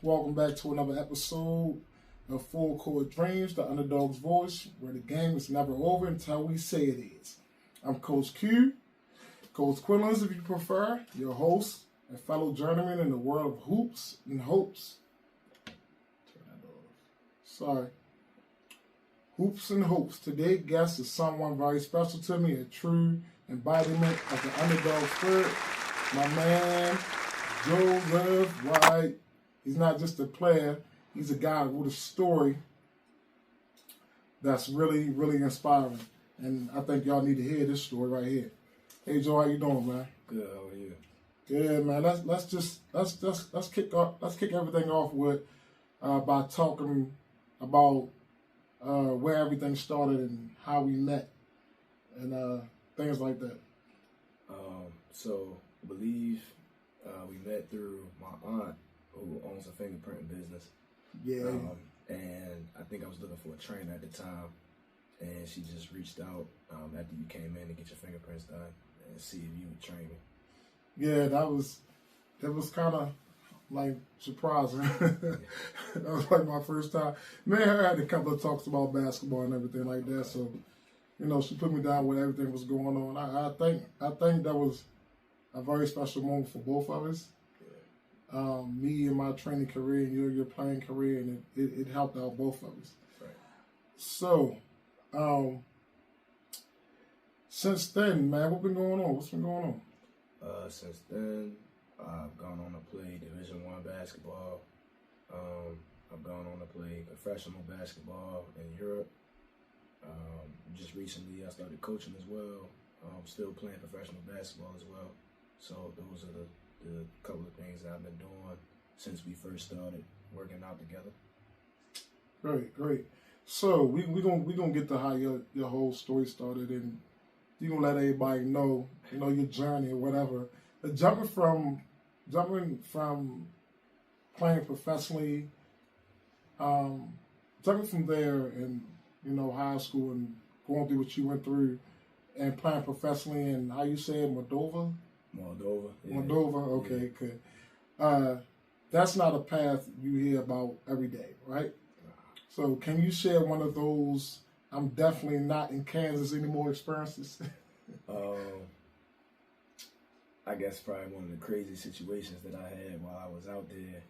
Welcome back to another episode of Full Court Dreams, the Underdawgs Voice, where the game is never over until we say it is. I'm Coach Q, Coach Quillins if you prefer, your host and fellow journeyman in the world of hoops and hopes. Turn that off. Sorry. Hoops and hopes. Today's guest is someone very special to me, a true embodiment of the underdog spirit. My man, Joseph White. He's not just a player. He's a guy with a story that's really, really inspiring. And I think y'all need to hear this story right here. Hey Joe, how you doing, man? Good. How are you? Good, man. Let's kick everything off with by talking about where everything started and how we met and things like that. So I believe we met through my aunt, who owns a fingerprinting business. Yeah. And I think I was looking for a trainer at the time, and she just reached out after you came in to get your fingerprints done and see if you would train me. Yeah, that was kind of like surprising. That was like my first time. Me and her had a couple of talks about basketball and everything like that. So, you know, she put me down when everything was going on. I think that was a very special moment for both of us. Me in my training career and your playing career, and it helped out both of us. Right. So, since then, man, what's been going on? Since then, I've gone on to play Division I basketball. I've gone on to play professional basketball in Europe. Just recently, I started coaching as well. I'm still playing professional basketball as well. So those are the couple of things that I've been doing since we first started working out together. Great. So we gonna get to how your whole story started, and you gonna let everybody know, your journey or whatever. But jumping from playing professionally, jumping from there and high school and going through what you went through and playing professionally in, how you say it, Moldova. Yeah. Moldova, okay, good. That's not a path you hear about every day, right? So can you share one of those, I'm definitely not in Kansas anymore experiences? I guess probably one of the crazy situations that I had while I was out there.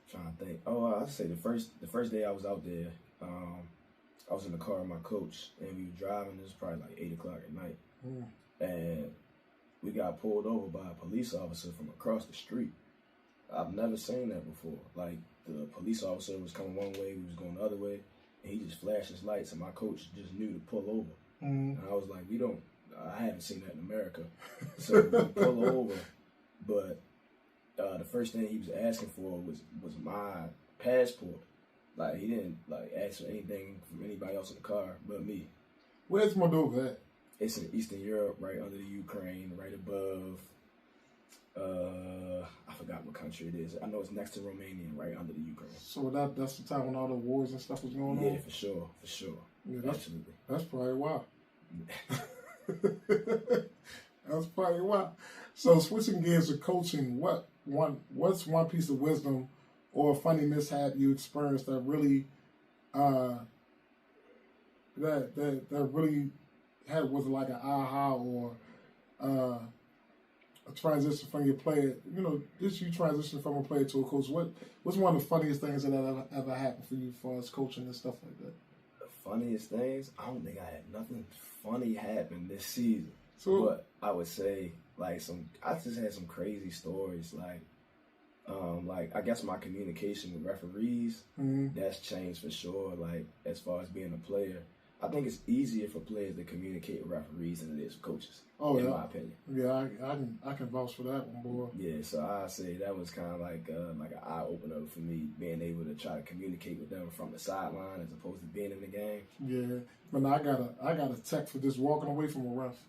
Trying to think. I'd say the first day I was out there, I was in the car with my coach, and we were driving. It was probably like 8 o'clock at night. And we got pulled over by a police officer from across the street. I've never seen that before. Like, the police officer was coming one way, we was going the other way, and he just flashed his lights, and my coach just knew to pull over. And I was like, I haven't seen that in America. So we pull over, but the first thing he was asking for was my passport. Like, he didn't ask for anything from anybody else in the car but me. Where's Moldova at? It's in Eastern Europe, right under the Ukraine, right above, I forgot what country it is. I know it's next to Romania, right under the Ukraine. So that's the time when all the wars and stuff was going on? Yeah, for sure. Yeah, absolutely. That's probably why. That's probably why. So switching gears to coaching, what's one piece of wisdom or a funny mishap you experienced that really, that really was like an aha or a transition from your player, just you transition from a player to a coach. What's one of the funniest things that ever happened for you as far as coaching and stuff like that? The funniest things? I don't think I had nothing funny happen this season. But I would say I just had some crazy stories. I guess my communication with referees, that's changed for sure. Like, as far as being a player, I think it's easier for players to communicate with referees than it is for coaches. In my opinion. Yeah, I can vouch for that one, boy. Yeah, so I say that was kind of like an eye opener for me, being able to try to communicate with them from the sideline as opposed to being in the game. Yeah, but I got a tech for just walking away from a ref.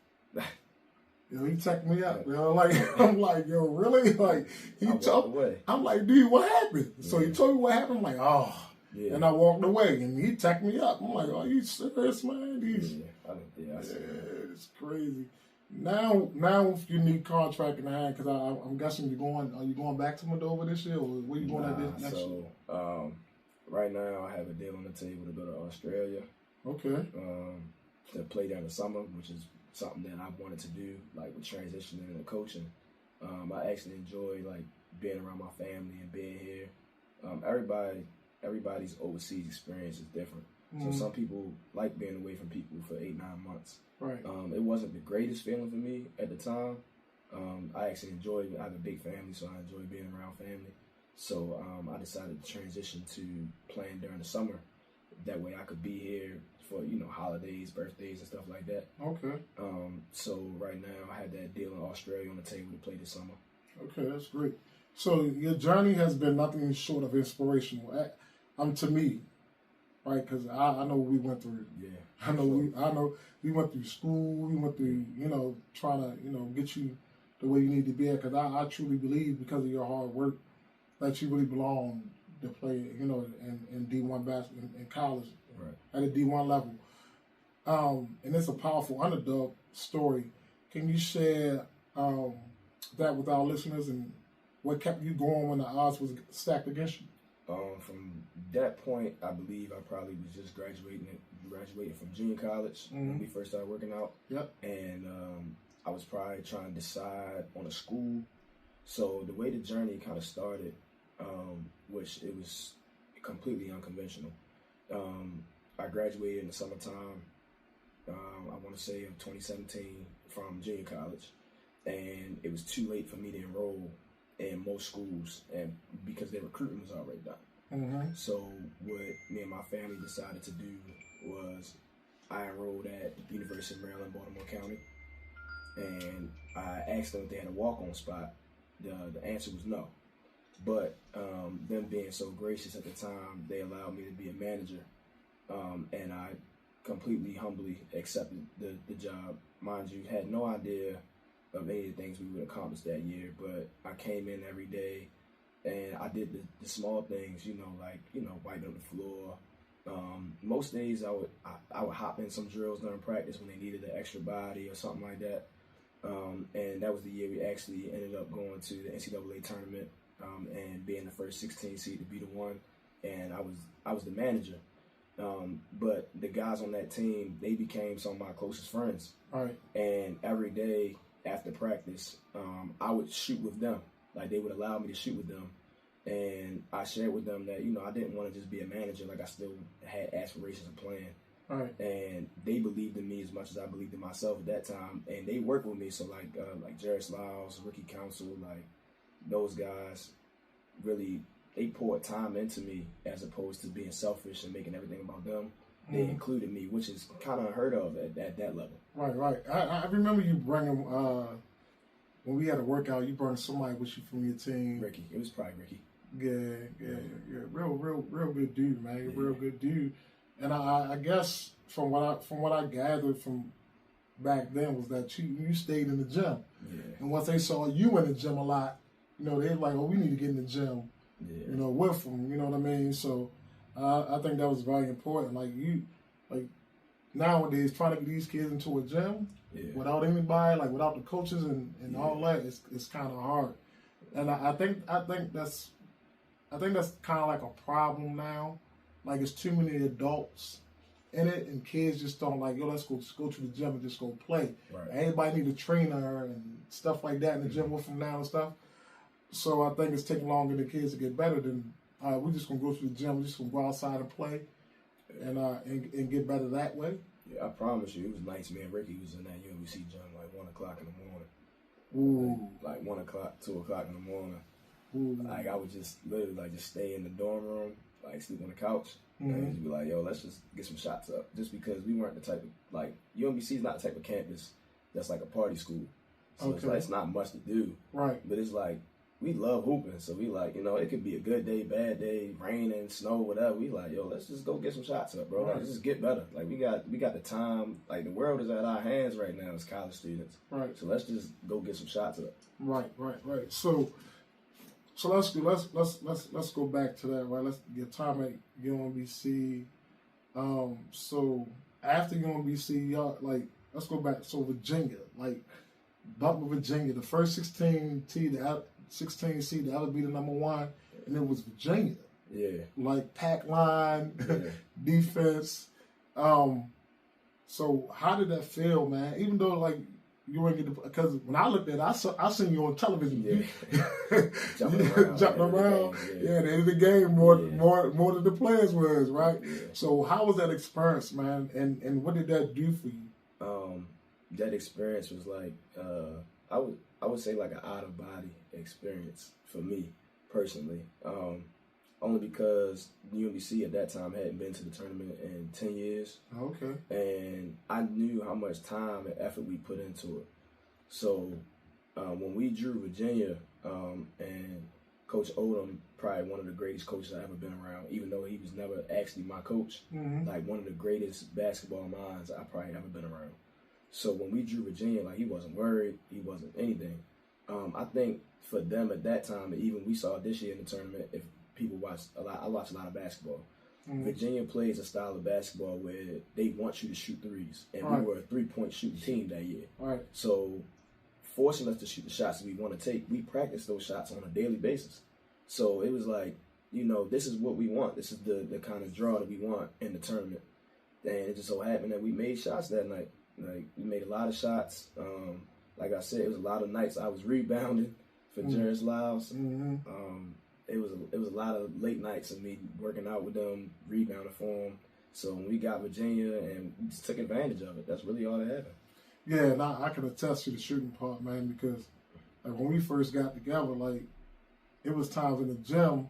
He checked me out. I'm like, yo, really? Like, I'm like, dude, what happened? So he told me what happened. I'm like, oh. Yeah. And I walked away, and he tacked me up. I'm like, are you serious, man? It's crazy. Now with your new contract in hand, because I'm guessing are you going back to Moldova this year, or where you going at this next year? Right now I have a deal on the table to go to Australia. Okay. To play there in the summer, which is something that I wanted to do, like with transitioning and coaching. I actually enjoy like being around my family and being here. Everybody's overseas experience is different. So some people like being away from people for 8-9 months. Right. It wasn't the greatest feeling for me at the time. I actually enjoyed it. I have a big family, so I enjoy being around family. So I decided to transition to playing during the summer. That way I could be here for, holidays, birthdays, and stuff like that. Okay. So right now I had that deal in Australia on the table to play this summer. Okay, that's great. So your journey has been nothing short of inspirational. To me, right? Because I know what we went through. Yeah. I know we went through school. We went through, trying to, get you the way you need to be at. Because I truly believe, because of your hard work, that you really belong to play, in D1 basketball in college, right, at a D1 level. And it's a powerful underdog story. Can you share that with our listeners, and what kept you going when the odds was stacked against you? From that point, I believe I probably was just graduating from junior college when we first started working out. Yep. And I was probably trying to decide on a school. So the way the journey kind of started, which it was completely unconventional. I graduated in the summertime, I want to say of 2017, from junior college. And it was too late for me to enroll in most schools, and because their recruiting was already done. So what me and my family decided to do was I enrolled at University of Maryland, Baltimore County, and I asked them if they had a walk-on spot. The answer was no. But them being so gracious at the time, they allowed me to be a manager, and I completely humbly accepted the job. Mind you, had no idea of any of the things we would accomplish that year, but I came in every day and I did the small things, wiping up the floor. Most days I would hop in some drills during practice when they needed an extra body or something like that. And that was the year we actually ended up going to the NCAA tournament and being the first 16 seed to be the one. And I was the manager. But the guys on that team, they became some of my closest friends. All right. And every day after practice, I would shoot with them. Like, they would allow me to shoot with them. And I shared with them that, I didn't want to just be a manager. Like, I still had aspirations of playing. All right. And they believed in me as much as I believed in myself at that time. And they worked with me. So, like Jared Lyles, Ricky Council, like, those guys really, they poured time into me as opposed to being selfish and making everything about them. They included me, which is kind of unheard of at that level. Right. I remember you bringing, when we had a workout, you brought somebody with you from your team. Ricky. It was probably Ricky. Yeah. Real good dude, man. Yeah. Real good dude. And I guess from what I gathered from back then was that you stayed in the gym. Yeah. And once they saw you in the gym a lot, they were like, oh, we need to get in the gym. Yeah. With them. You know what I mean? So I think that was very important. Like nowadays, trying to get these kids into a gym without anybody, like without the coaches and all that, it's kind of hard. And I think that's kind of like a problem now. Like, it's too many adults in it, and kids just don't like, let's go to the gym and just go play. Right. Everybody need a trainer and stuff like that in the gym with them now and stuff. So I think it's taking longer than kids to get better than we're just gonna go to the gym. We're just gonna go outside and play, and get better that way. Yeah, I promise you, it was nice. Me and Ricky was in that UMBC gym like 1 o'clock in the morning. Ooh. Like 1 o'clock, 2 o'clock in the morning. Ooh. Like, I would just literally just stay in the dorm room, like sleep on the couch, and just be like, yo, let's just get some shots up. Just because we weren't the type of, UMBC is not the type of campus that's like a party school. So it's not much to do. Right. But it's like, we love hooping, so we it could be a good day, bad day, rain and snow, whatever. We like, yo, let's just go get some shots up, bro. Like, let's just get better. Like, we got the time. Like, the world is at our hands right now as college students. Right. So let's just go get some shots up. Right. So let's go back to that. Right. Let's get time at UMBC. So after UMBC, y'all let's go back. So Virginia, like Baltimore, Virginia, the first 16 seed to ever be the number one, and it was Virginia. Yeah. Like pack line, defense. So how did that feel, man? Even though like you weren't get because when I looked at it, I seen you on television. Yeah. Jumping around. Yeah, the end of the game more than the players was, right? Yeah. So how was that experience, man? And what did that do for you? That experience was like I would say like an out of body experience for me personally. Only because UMBC at that time hadn't been to the tournament in 10 years. Okay. And I knew how much time and effort we put into it. So when we drew Virginia, and Coach Odom, probably one of the greatest coaches I've ever been around, even though he was never actually my coach, like one of the greatest basketball minds I've probably ever been around. So when we drew Virginia, like he wasn't worried, he wasn't anything. I think for them at that time, and even we saw this year in the tournament, if people watch a lot, I watch a lot of basketball. Virginia plays a style of basketball where they want you to shoot threes, and we were a 3-point shooting team that year. So forcing us to shoot the shots that we want to take, we practice those shots on a daily basis. So it was like, this is what we want. This is the kind of draw that we want in the tournament. And it just so happened that we made shots that night. Like we made a lot of shots. Like I said, it was a lot of nights I was rebounding for Jerris Lyles. It was a lot of late nights of me working out with them, rebounding for them. So when we got Virginia and we just took advantage of it, that's really all that happened. Yeah, and I can attest to the shooting part, man, because like when we first got together, like it was times in the gym,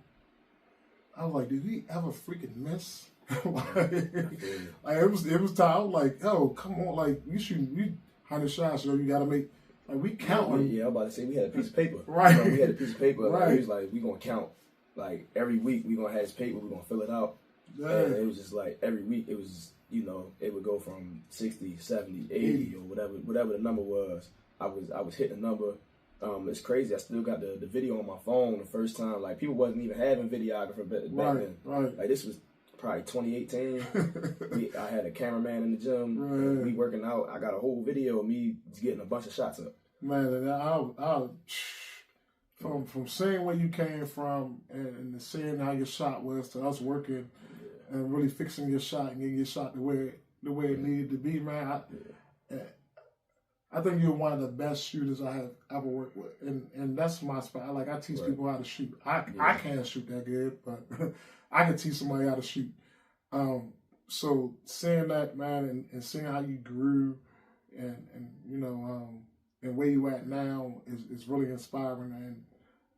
I was like, did we ever freaking miss? like it was time. I was like, yo, come on, like we 100 shots, so you gotta make. Like we counting. Yeah, I'm about to say we had a piece of paper. Right. We had a piece of paper. Right. He was like, we gonna count. Like every week we gonna have this paper, we gonna fill it out. Yeah. And it was just like every week it was, it would go from 60, 70, 80 or whatever the number was. I was hitting the number. It's crazy. I still got the video on my phone the first time. Like people wasn't even having videographer back then. Right. Like this was probably 2018. I had a cameraman in the gym. Right. We working out. I got a whole video of me getting a bunch of shots up. Man, I from seeing where you came from and seeing how your shot was to us working and really fixing your shot and getting your shot the way it needed to be, man. I think you're one of the best shooters I have ever worked with, and that's my spot. I teach people how to shoot. I can't shoot that good, but I can teach somebody how to shoot. So seeing that, man, and seeing how you grew, and and where you at now is really inspiring. And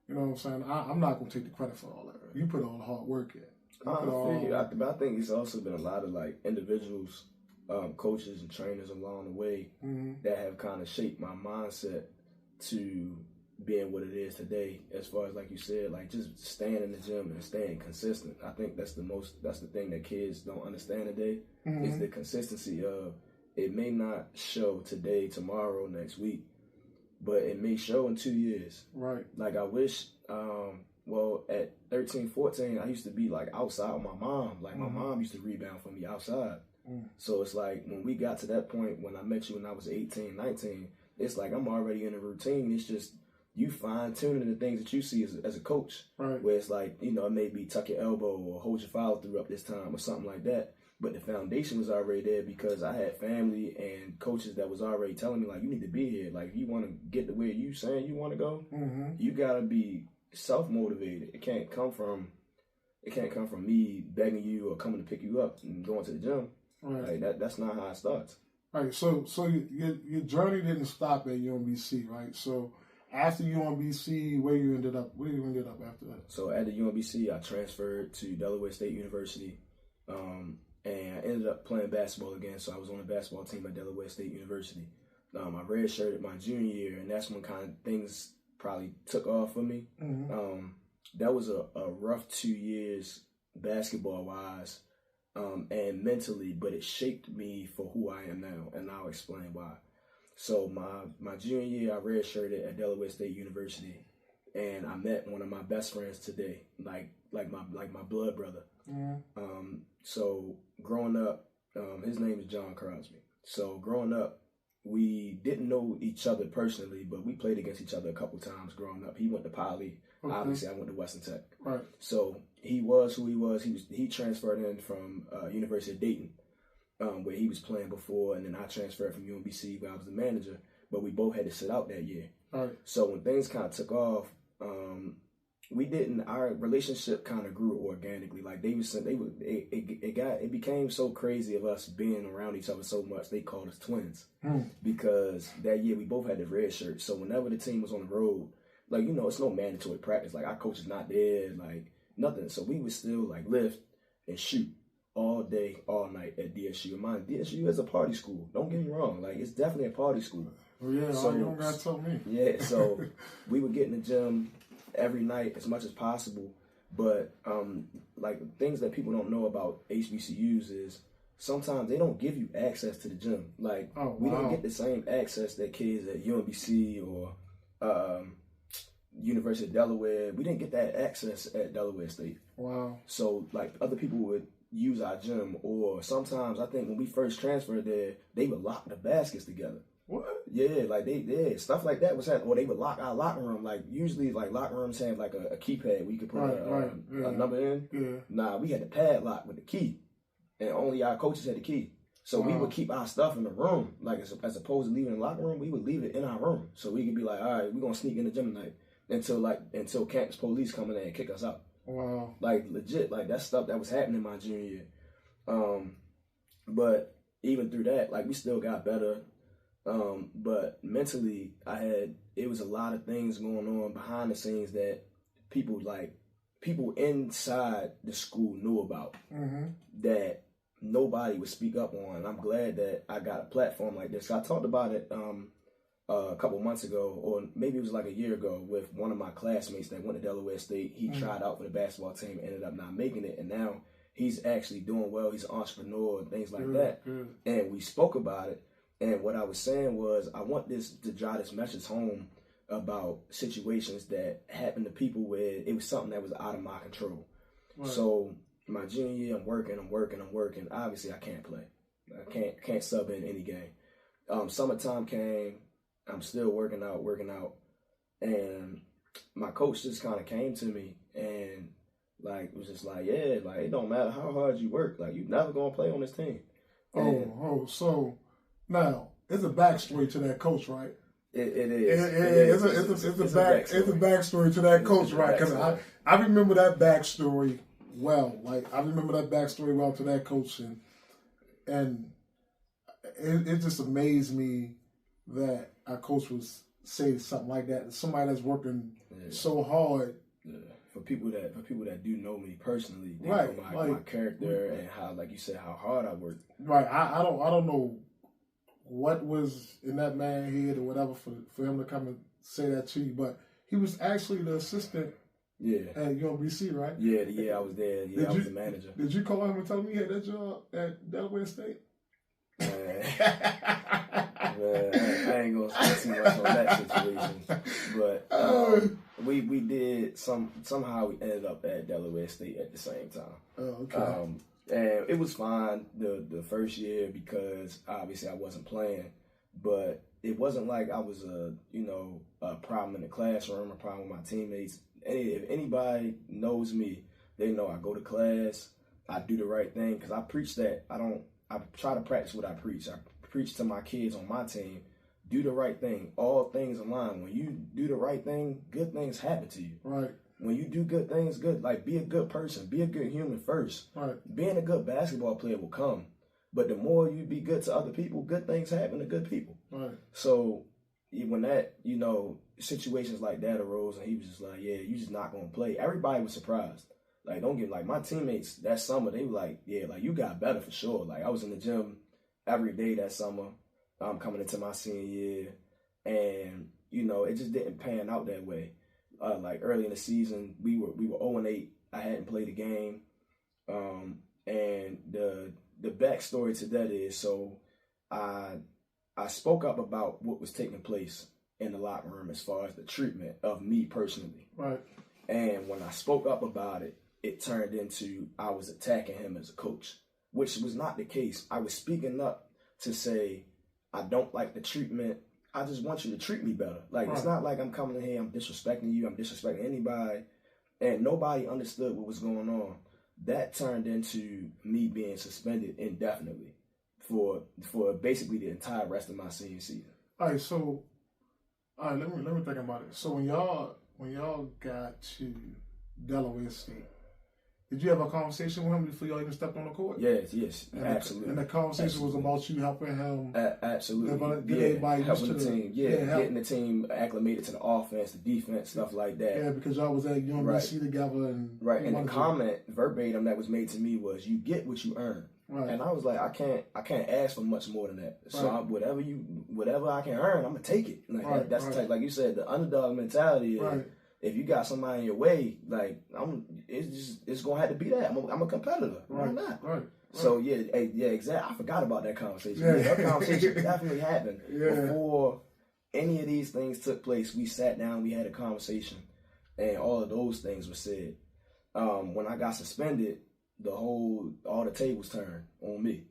you know what I'm saying. I'm not gonna take the credit for all that. You put all the hard work in. I think it's also been a lot of like individuals, coaches and trainers along the way that have kind of shaped my mindset to being what it is today. As far as like you said, like just staying in the gym and staying consistent. I think that's the thing that kids don't understand today is the consistency of it may not show today, tomorrow, next week, but it may show in 2 years. Right. Like I wish, at 13, 14, I used to be like outside with my mom. Like my mom used to rebound for me outside. So it's like when we got to that point, when I met you when I was 18, 19, it's like I'm already in a routine. It's just you fine-tuning the things that you see as a coach. Right. Where it's like, it may be tuck your elbow or hold your follow through up this time or something like that. But the foundation was already there because I had family and coaches that was already telling me, like, you need to be here. Like, if you want to get to where you saying you want to go, you got to be self-motivated. It can't come from me begging you or coming to pick you up and going to the gym. Right. Like, that's not how it starts. Right. So your journey didn't stop at UMBC, right? So after UMBC, where you ended up after that? So at the UMBC, I transferred to Delaware State University. And I ended up playing basketball again, so I was on the basketball team at Delaware State University. I redshirted my junior year, and that's when kind of things probably took off for me. That was a rough 2 years basketball-wise and mentally, but it shaped me for who I am now, and I'll explain why. So my junior year, I redshirted at Delaware State University, and I met one of my best friends today, like my blood brother. So growing up, his name is John Crosby. So growing up, we didn't know each other personally, but we played against each other a couple times growing up. He went to Poly. Okay. Obviously, I went to Western Tech. Right. So he was who he was. He transferred in from University of Dayton, where he was playing before, and then I transferred from UMBC where I was the manager. But we both had to sit out that year. Right. So when things kind of took off, our relationship kind of grew organically. Like it became so crazy of us being around each other so much, they called us twins. Because that year we both had the red shirt. So whenever the team was on the road, like, you know, it's no mandatory practice. Like, our coach is not there, like, nothing. So we would still, like, lift and shoot all day, all night at DSU. And mind, DSU is a party school. Don't get me wrong. Like, it's definitely a party school. Oh, yeah, so, you don't got to tell me. Yeah, so we would get in the gym every night as much as possible. But, like, things that people don't know about HBCUs is sometimes they don't give you access to the gym. Like, we don't get the same access that kids at UMBC or University of Delaware. We didn't get that access at Delaware State. Wow. So, like, other people would use our gym, or sometimes I think when we first transferred there, they would lock the baskets together. What? Yeah, like stuff like that was happening. Or they would lock our locker room. Like, usually, like, locker rooms have like a keypad where you could put a number in. Yeah. Nah, we had the padlock with the key, and only our coaches had the key. So we would keep our stuff in the room. Like, as opposed to leaving the locker room, we would leave it in our room. So we could be like, all right, we're gonna sneak in the gym tonight until campus police come in there and kick us out. Wow. Like, legit, like, that stuff that was happening my junior year. But even through that, like, we still got better. But mentally, it was a lot of things going on behind the scenes that people inside the school knew about, that nobody would speak up on. And I'm glad that I got a platform like this. I talked about it a couple months ago, or maybe it was like a year ago, with one of my classmates that went to Delaware State. He tried out for the basketball team, ended up not making it, and now he's actually doing well. He's an entrepreneur and things like that. And we spoke about it. And what I was saying was, I want to drive this message home about situations that happen to people where it was something that was out of my control. Right. So my junior year, I'm working. Obviously, I can't play. I can't sub in any game. Summertime came. I'm still working out. And my coach just kind of came to me and, like, was just like, yeah, like, it don't matter how hard you work. Like, you're never going to play on this team. So... Now, it's a backstory to that coach, right? It is. It's a backstory to that coach, right? Because I remember that backstory well. Like, I remember that backstory well to that coach, and it just amazed me that our coach was saying something like that. Somebody that's working so hard. Yeah. For people that do know me personally, they know my character and how, like you said, how hard I work. Right. I don't know what was in that man's head or whatever for him to come and say that to you, but he was actually the assistant at UMBC, right? Yeah, I was there. I was the manager. Did you call him and tell him he had that job at Delaware State? Man, I ain't gonna speak too much on that situation, but we did somehow we ended up at Delaware State at the same time. Oh, okay. And it was fine the first year because obviously I wasn't playing, but it wasn't like I was a problem in the classroom, a problem with my teammates. If anybody knows me, they know I go to class, I do the right thing, because I preach that. I try to practice what I preach. I preach to my kids on my team, do the right thing. All things align. When you do the right thing, good things happen to you. Right. When you do good things, like, be a good person, be a good human first. Right. Being a good basketball player will come. But the more you be good to other people, good things happen to good people. Right. So when that, situations like that arose and he was just like, yeah, you just not going to play. Everybody was surprised. Like, my teammates that summer, they were like, yeah, like, you got better for sure. Like, I was in the gym every day that summer. I'm coming into my senior year. And, it just didn't pan out that way. Like, early in the season, we were 0-8. I hadn't played a game. And the backstory to that is, so I spoke up about what was taking place in the locker room as far as the treatment of me personally. Right. And when I spoke up about it, it turned into I was attacking him as a coach, which was not the case. I was speaking up to say, I don't like the treatment. I just want you to treat me better. Like, it's not like I'm coming in here, I'm disrespecting you, I'm disrespecting anybody. And nobody understood what was going on. That turned into me being suspended indefinitely for basically the entire rest of my senior season. All right, let me think about it. So when y'all got to Delaware State, did you have a conversation with him before y'all even stepped on the court? Yes, and absolutely. And the conversation was about you helping him. Absolutely. Get everybody helping the team. Getting the team acclimated to the offense, the defense, stuff like that. Yeah, because y'all was at UMBC together. And and the comment verbatim that was made to me was, "You get what you earn." Right. And I was like, I can't ask for much more than that. So whatever I can earn, I'm gonna take it. Like that's the type, like you said, the underdog mentality is, if you got somebody in your way, like it's gonna have to be that. I'm a competitor. Why not? Right. So exactly. I forgot about that conversation. Yeah, that conversation definitely happened before any of these things took place. We sat down, we had a conversation, and all of those things were said. When I got suspended, all the tables turned on me.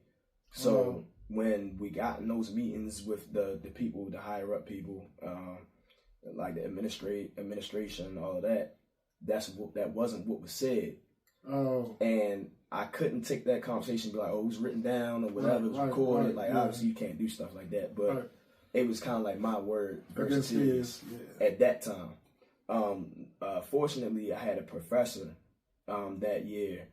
So when we got in those meetings with the people, the higher up people, like the administration, all of that, that wasn't what was said. And I couldn't take that conversation and be like, oh, it was written down or whatever, it was recorded. Obviously you can't do stuff like that, but it was kind of like my word versus his at that time. Fortunately, I had a professor that year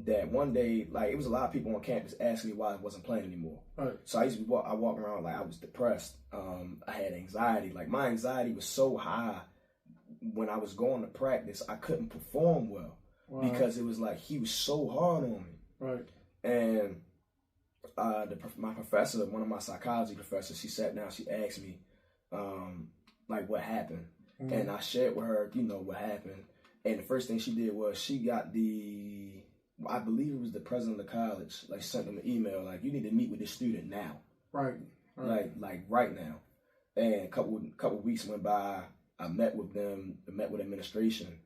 that one day, like, it was a lot of people on campus asking me why I wasn't playing anymore. So I walk around like I was depressed. I had anxiety. Like, my anxiety was so high when I was going to practice, I couldn't perform well because it was like he was so hard on me. And my professor, one of my psychology professors, she sat down, she asked me, like, what happened? And I shared with her, what happened. And the first thing she did was she got I believe it was the president of the college, like, sent them an email, like, you need to meet with this student now. Like right now. And a couple weeks went by, I met with them, met with administration,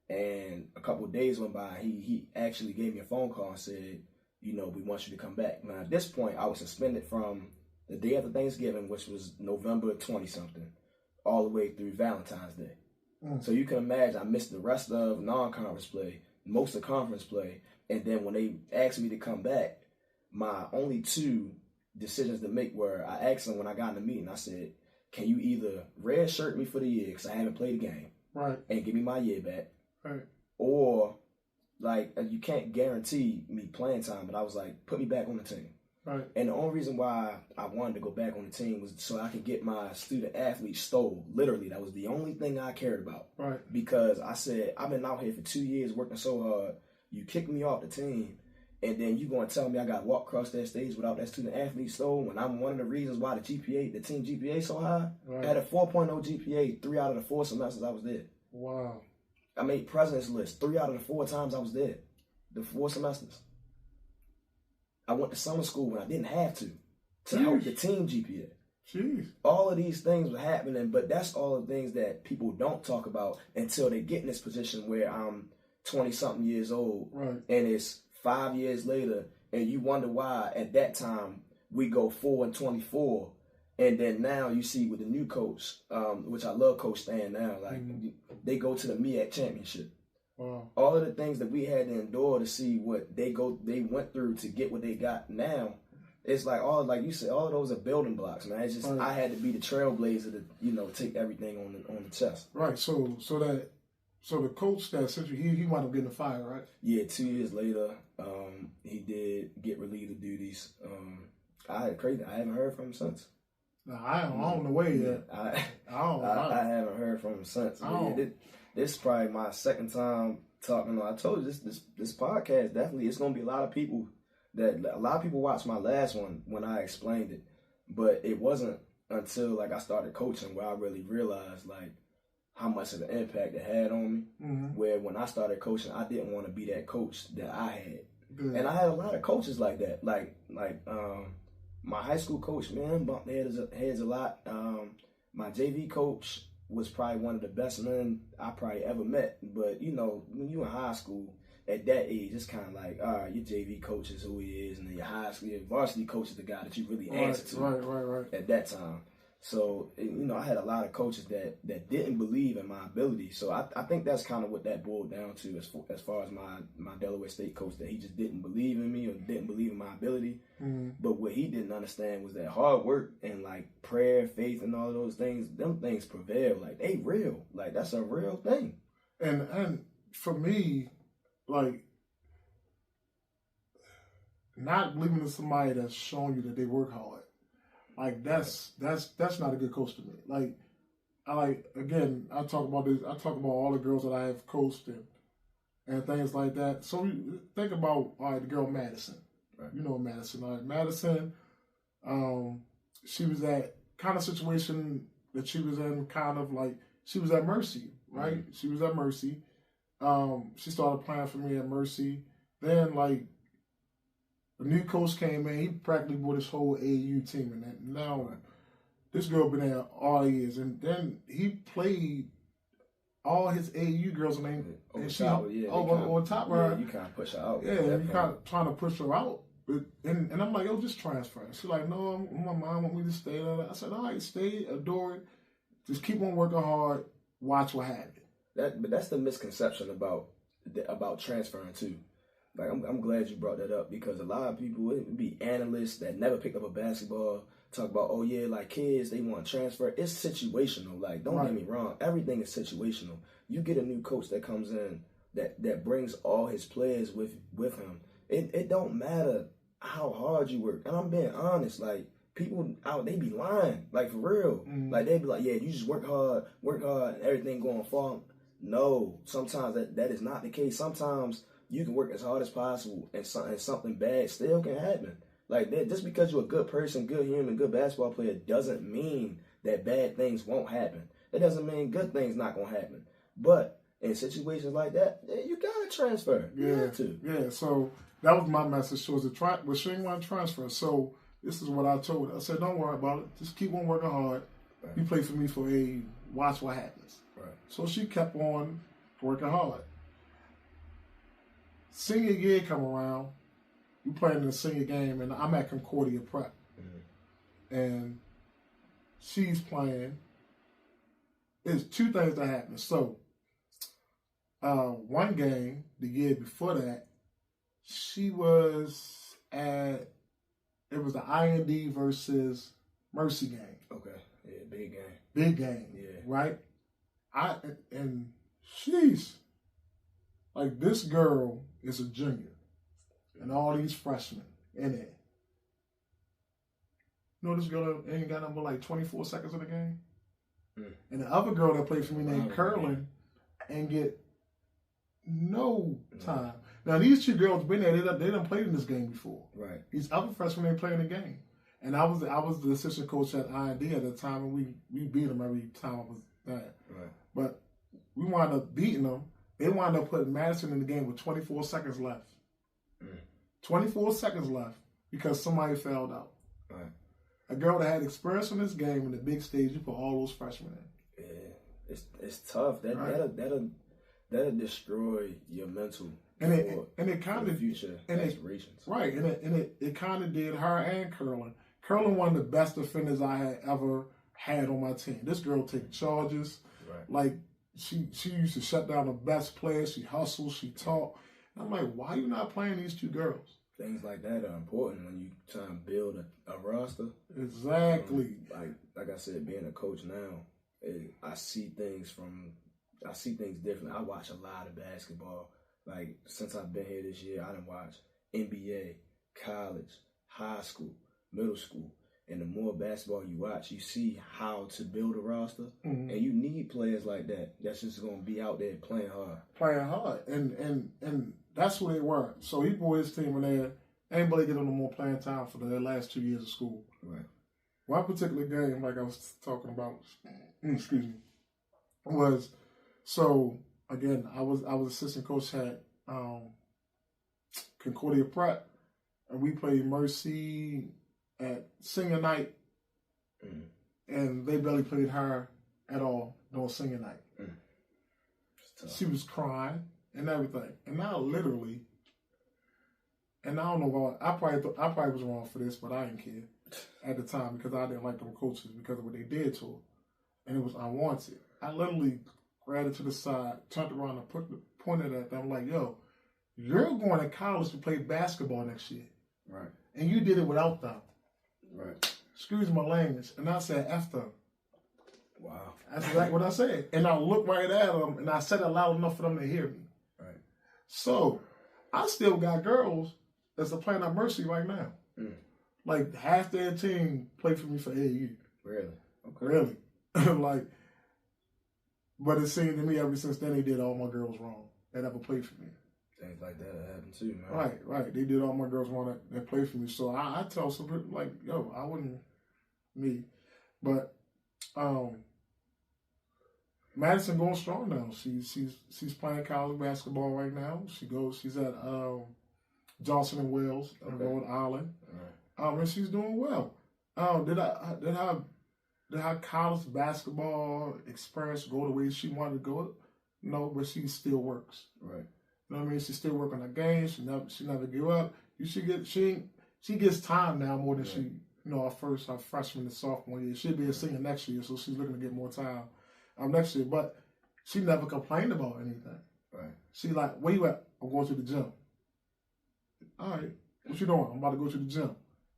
and a couple of days went by, he actually gave me a phone call and said, we want you to come back. Now, at this point, I was suspended from the day after Thanksgiving, which was November 20-something, all the way through Valentine's Day. So you can imagine I missed the rest of non-conference play, most of conference play, and then when they asked me to come back, my only two decisions to make were, I asked them when I got in the meeting, I said, can you either red shirt me for the year, because I haven't played a game, and give me my year back, or, like, you can't guarantee me playing time, but I was like, put me back on the team. And the only reason why I wanted to go back on the team was so I could get my student athlete stole. Literally, that was the only thing I cared about. Because I said, I've been out here for 2 years working so hard. You kick me off the team, and then you going to tell me I got to walk across that stage without that student athlete stole, when I'm one of the reasons why the team GPA so high. I had a 4.0 GPA 3 out of the 4 semesters I was there. Wow. I made president's list 3 out of the 4 times I was there. The 4 semesters. I went to summer school when I didn't have to help the team GPA. Jeez. All of these things were happening, but that's all the things that people don't talk about until they get in this position where I'm 20-something years old, and it's 5 years later, and you wonder why at that time we go 4-24, and then now you see with the new coach, which I love Coach Stan now, like they go to the MEAC championship. All of the things that we had to endure to see what they went through to get what they got now, it's like like you said, all of those are building blocks, man. It's just I had to be the trailblazer to take everything on the chest. So the coach that sent you, he wound up getting fired, right? Yeah, 2 years later, he did get relieved of duties. I haven't heard from him since. No, I don't know where yet. I haven't heard from him since. This is probably my second time talking. I told you this podcast definitely, it's gonna be a lot of people watched my last one when I explained it, but it wasn't until like I started coaching where I really realized like how much of an impact it had on me. Where when I started coaching, I didn't want to be that coach that I had, and I had a lot of coaches like that. Like my high school coach, man, bumped heads a lot. My JV coach was probably one of the best men I probably ever met. But, when you in high school at that age, it's kind of like, all right, your JV coach is who he is, and then your high school, your varsity coach is the guy that you really answer to. Right. At that time. So, I had a lot of coaches that didn't believe in my ability. So I think that's kind of what that boiled down to as far as my Delaware State coach, that he just didn't believe in me or didn't believe in my ability. Mm-hmm. But what he didn't understand was that hard work and like prayer, faith, and all those things, them things prevail. Like, they real. Like, that's a real thing. And for me, like, not believing in somebody that's showing you that they work hard, like that's not a good coach to me. Like, again, I talk about this. I talk about all the girls that I have coached and things like that. So think about, all right, the girl Madison. Right. You know Madison. All right, Madison. She was at kind of situation that she was in, kind of like she was at Mercy, right? Mm-hmm. She was at Mercy. She started playing for me at Mercy. Then, like, the new coach came in. He practically brought his whole AAU team in. And now, this girl been there all years. And then he played all his AAU girls and over top of her. You kind of push her out. Yeah, you kind of trying to push her out. And I'm like, yo, just transfer. She's like, no, my mom want me to stay. I said, all right, stay, adore it. Just keep on working hard. Watch what happens. But that's the misconception about transferring too. Like, I'm glad you brought that up, because a lot of people, it would be analysts that never picked up a basketball, talk about, oh yeah, like kids, they want to transfer. It's situational. Like, don't get me wrong, everything is situational. You get a new coach that comes in that brings all his players with him. It don't matter how hard you work. And I'm being honest, like, people out, they be lying, like, for real. Mm-hmm. Like, they be like, yeah, you just work hard, and everything going far. No, sometimes that is not the case. Sometimes you can work as hard as possible and something bad still can happen. Like, that, just because you're a good person, good human, good basketball player, doesn't mean that bad things won't happen. It doesn't mean good things not going to happen. But in situations like that, you got to transfer. You have to. Yeah, so that was my message towards but she didn't want to transfer. So this is what I told her. I said, don't worry about it. Just keep on working hard. Right. You play for me for AAU. Watch what happens. Right. So she kept on working hard. Senior year come around, we playing in the senior game, and I'm at Concordia Prep. Mm-hmm. And she's playing. There's two things that happen. So, one game, the year before that, she was it was the IND versus Mercy game. Okay. Yeah, big game. Big game. Yeah. Right? And she's like, this girl is a junior, and all these freshmen in it. You know, this girl ain't got number like 24 seconds in the game. Mm. And the other girl that played for me named Curlin ain't get no time. Now, these two girls been there. They done played in this game before. Right. These other freshmen ain't playing the game. And I was the assistant coach at IND at the time, and we beat them every time I was there. Right. But we wound up beating them. They wound up putting Madison in the game with 24 seconds left. 24 seconds left because somebody fouled out. Right. A girl that had experience in this game in the big stage, you put all those freshmen in. Yeah, it's tough. That'll destroy your mental and it kind of future aspirations. Right, and it kind of did her and Curlin. Curlin, one of the best defenders I had ever had on my team. This girl take charges. Right. Like, she used to shut down the best players. She hustled. She talked. And I'm like, why are you not playing these two girls? Things like that are important when you try and build a roster. Exactly. Like I said, being a coach now, I see things differently. I watch a lot of basketball. Like, since I've been here this year, I done watched NBA, college, high school, middle school. And the more basketball you watch, you see how to build a roster. Mm-hmm. And you need players like that. That's just going to be out there playing hard. And that's who they were. So he brought his team in there. Anybody get on no more playing time for their last 2 years of school. Right. One particular game, like I was talking about, excuse me, was, so again, I was assistant coach at Concordia Prep, and we played Mercy at senior night, and they barely played her at all during senior night. She was crying. and everything. And now literally, and I don't know why, I probably was wrong for this, but I didn't care at the time because I didn't like them coaches because of what they did to her. And it was unwanted. I literally grabbed it to the side, turned around and pointed at them like, yo, you're going to college to play basketball next year. Right. And you did it without them. Right. Excuse my language. And I said, F them. Wow. That's exactly what I said. And I looked right at them and I said it loud enough for them to hear me. Right. So I still got girls that's playing at Mercy right now. Mm. Like half their team played for me for AAU. Really? Okay. Really. Like, but it seemed to me ever since then they did all my girls wrong that ever played for me. Things like that happen too, man. Right. They did all my girls wrong that played for me. So I tell some people like, yo, I wouldn't me. But Madison going strong now. She's playing college basketball right now. She's at Johnson and Wales in Rhode Island. Right. And she's doing well. Did her college basketball experience go the way she wanted to go? No, but she still works. Right. You know what I mean? She still work on her game. She never give up. She gets time now more than she, her freshman and sophomore year. She'll be a senior next year, so she's looking to get more time next year. But she never complained about anything. Right. She like, where you at? I'm going to the gym. All right. What you doing? I'm about to go to the gym.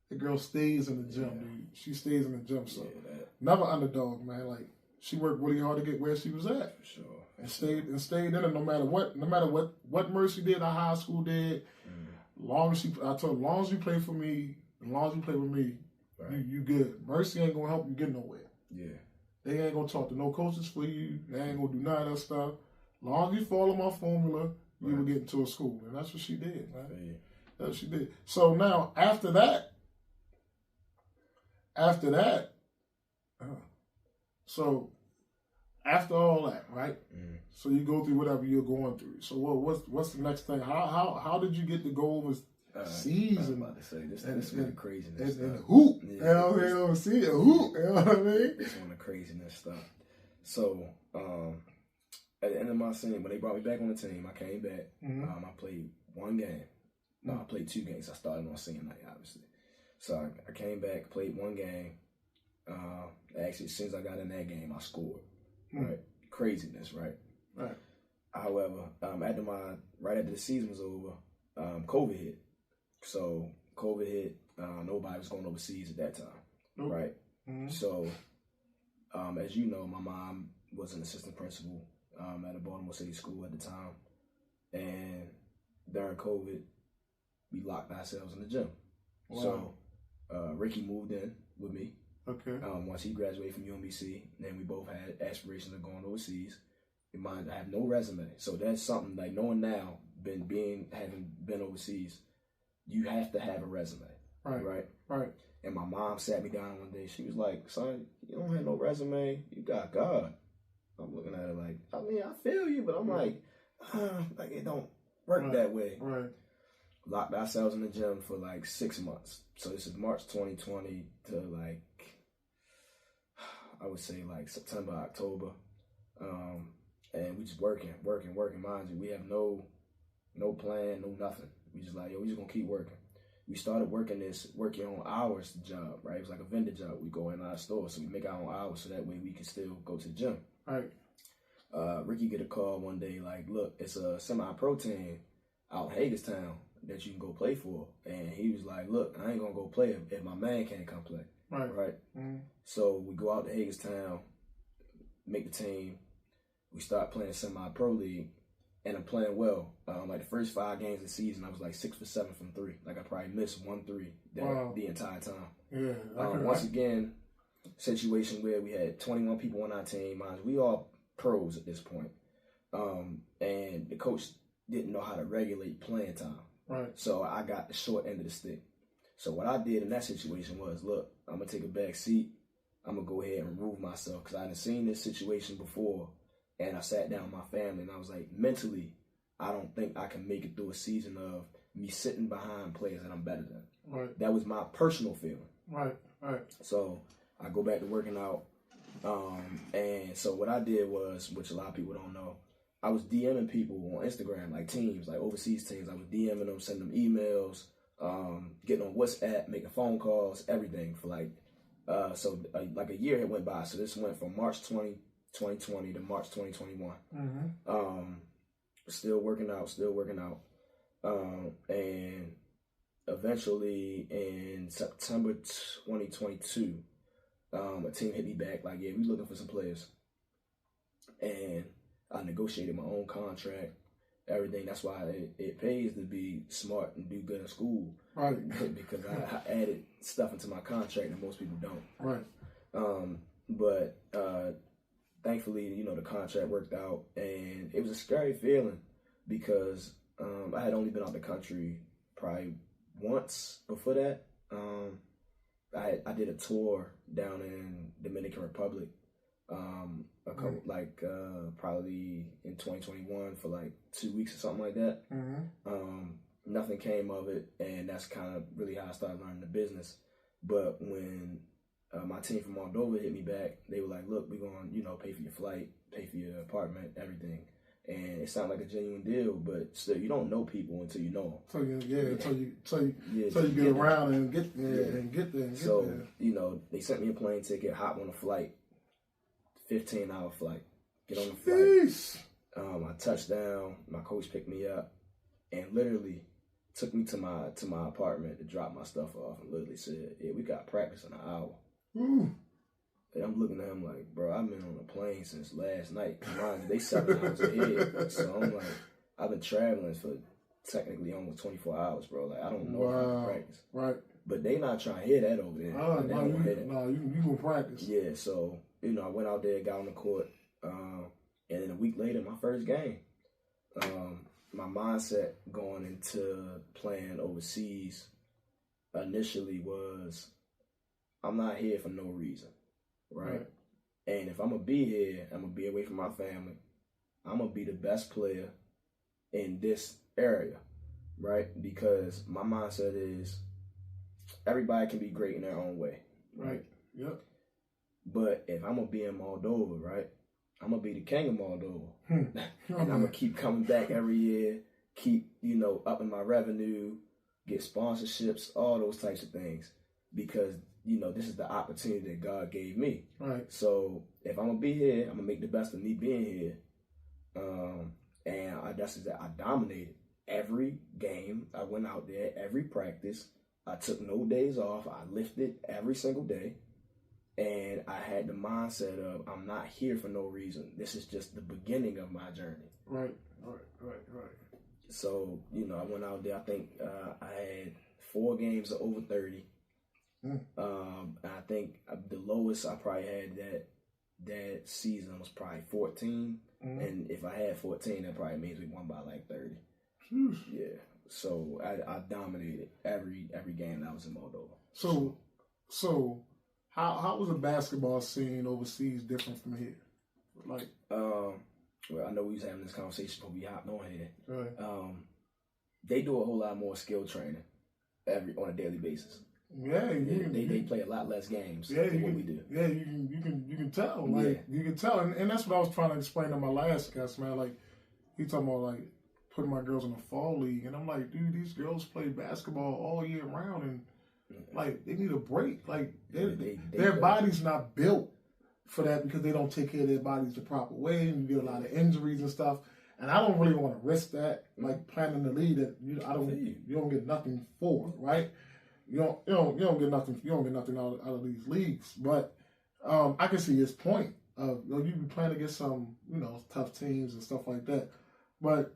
The girl stays in the gym, dude. She stays in the gym. So never underdog, man. Like she worked really hard to get where she was at. For sure. And stayed in it no matter what Mercy did, our high school did. Long as you play for me, as long as you play with me, you good. Mercy ain't gonna help you get nowhere. Yeah. They ain't gonna talk to no coaches for you. They ain't gonna do none of that stuff. Long as you follow my formula, you will get into a school. And that's what she did, man. Yeah. That's what she did. So now after that, so after all that, right? Mm. So you go through whatever you're going through. So what's the next thing? How did you get to go over seas? I'm about to say this is the craziness. And hoop, yeah, see a hoop. You know what I mean? This one of the craziness stuff. So at the end of my season, when they brought me back on the team, I came back. Mm-hmm. I played one game. No, I played 2 games. I started on senior night, obviously. So I came back, played 1 game. Actually, as soon as I got in that game, I scored. Right, craziness, right? Right. However, right after the season was over, COVID hit. So COVID hit. Nobody was going overseas at that time, right? Mm-hmm. So, as you know, my mom was an assistant principal at a Baltimore City school at the time, and during COVID, we locked ourselves in the gym. Wow. So Ricky moved in with me. Okay. Once he graduated from UMBC, then we both had aspirations of going overseas. In mind, I have no resume, so that's something like knowing now, having been overseas, you have to have a resume, right? And my mom sat me down one day. She was like, "Son, you don't have no resume. You got God." I'm looking at her like, I mean, I feel you, but I'm like it don't work that way. Right. Locked ourselves in the gym for like 6 months. So this is March 2020 to like, I would say like September, October. And we just working. Mind you, we have no plan, no nothing. We just like, we just gonna keep working. We started working on hours job, right? It was like a vendor job. We go in our store, so we make our own hours so that way we can still go to the gym. Right. Ricky get a call one day like, look, it's a semi-pro team out in Hagerstown that you can go play for. And he was like, look, I ain't gonna go play if my man can't come play. Right. Mm-hmm. So we go out to Hagerstown, make the team. We start playing semi-pro league, and I'm playing well. Like the first 5 games of the season, I was like 6 for 7 from 3. Like I probably missed 1 3 the entire time. Yeah. Once again, situation where we had 21 people on our team. We all pros at this point. And the coach didn't know how to regulate playing time. Right. So I got the short end of the stick. So what I did in that situation was, look, I'm going to take a back seat. I'm going to go ahead and remove myself because I hadn't seen this situation before. And I sat down with my family and I was like, mentally, I don't think I can make it through a season of me sitting behind players that I'm better than. Right. That was my personal feeling. Right. So I go back to working out. And so what I did was, which a lot of people don't know, I was DMing people on Instagram, like teams, like overseas teams. I was DMing them, sending them emails, getting on WhatsApp, making phone calls, everything for like a year had went by. So this went from March 2020 to March 2021. Still working out. And eventually in September 2022, a team hit me back like, yeah, we looking for some players. And I negotiated my own contract, everything. That's why it pays to be smart and do good in school. Right. Because I added stuff into my contract that most people don't. Right. But thankfully, the contract worked out. And it was a scary feeling because I had only been out the country probably once before that. I did a tour down in Dominican Republic. Probably in 2021 for like 2 weeks or something like that. Nothing came of it, and that's kind of really how I started learning the business. But when my team from Moldova hit me back, they were like, "Look, we're going to, pay for your flight, pay for your apartment, everything." And it sounded like a genuine deal, but still, you don't know people until you know them. Until you get around and get there. So they sent me a plane ticket, hop on a flight. 15-hour flight. Get on the flight. I touched down. My coach picked me up, and literally took me to my apartment to drop my stuff off, and literally said, "Yeah, we got practice in an hour." And I'm looking at him like, "Bro, I've been on a plane since last night. Mind you, they 7 hours ahead." So I'm like, I've been traveling for technically almost 24 hours, bro. Like I don't know if I'm gonna practice. Right. But they not trying to hear that over there. You gonna practice. Yeah. So. I went out there, got on the court, and then a week later, my first game. My mindset going into playing overseas initially was, I'm not here for no reason, right? And if I'm going to be here, I'm going to be away from my family. I'm going to be the best player in this area, right? Because my mindset is everybody can be great in their own way, right? Yep. But if I'm going to be in Moldova, right, I'm going to be the king of Moldova. And I'm going to keep coming back every year, keep, upping my revenue, get sponsorships, all those types of things. Because, this is the opportunity that God gave me. Right. So if I'm going to be here, I'm going to make the best of me being here. And I dominated every game. I went out there, every practice. I took no days off. I lifted every single day. And I had the mindset of, I'm not here for no reason. This is just the beginning of my journey. Right. So, I went out there. I think I had 4 games of over 30. I think the lowest I probably had that season was probably 14. And if I had 14, that probably means we won by like 30. Yeah. So I dominated every game that I was in Moldova. So how was the basketball scene overseas different from here? Like, well, I know we was having this conversation before we hopped on here. Right. They do a whole lot more skill training on a daily basis. Yeah, they play a lot less games than what we do. Yeah, you can tell. Like you can tell, and that's what I was trying to explain to my last guest, man. Like he talking about like putting my girls in the fall league, and I'm like, dude, these girls play basketball all year round, and like they need a break. Like their body's not built for that because they don't take care of their bodies the proper way, and you get a lot of injuries and stuff. And I don't really want to risk that, like planning the league that you don't get nothing for, right? You don't get nothing out of these leagues. But I can see his point of you be playing against some tough teams and stuff like that. But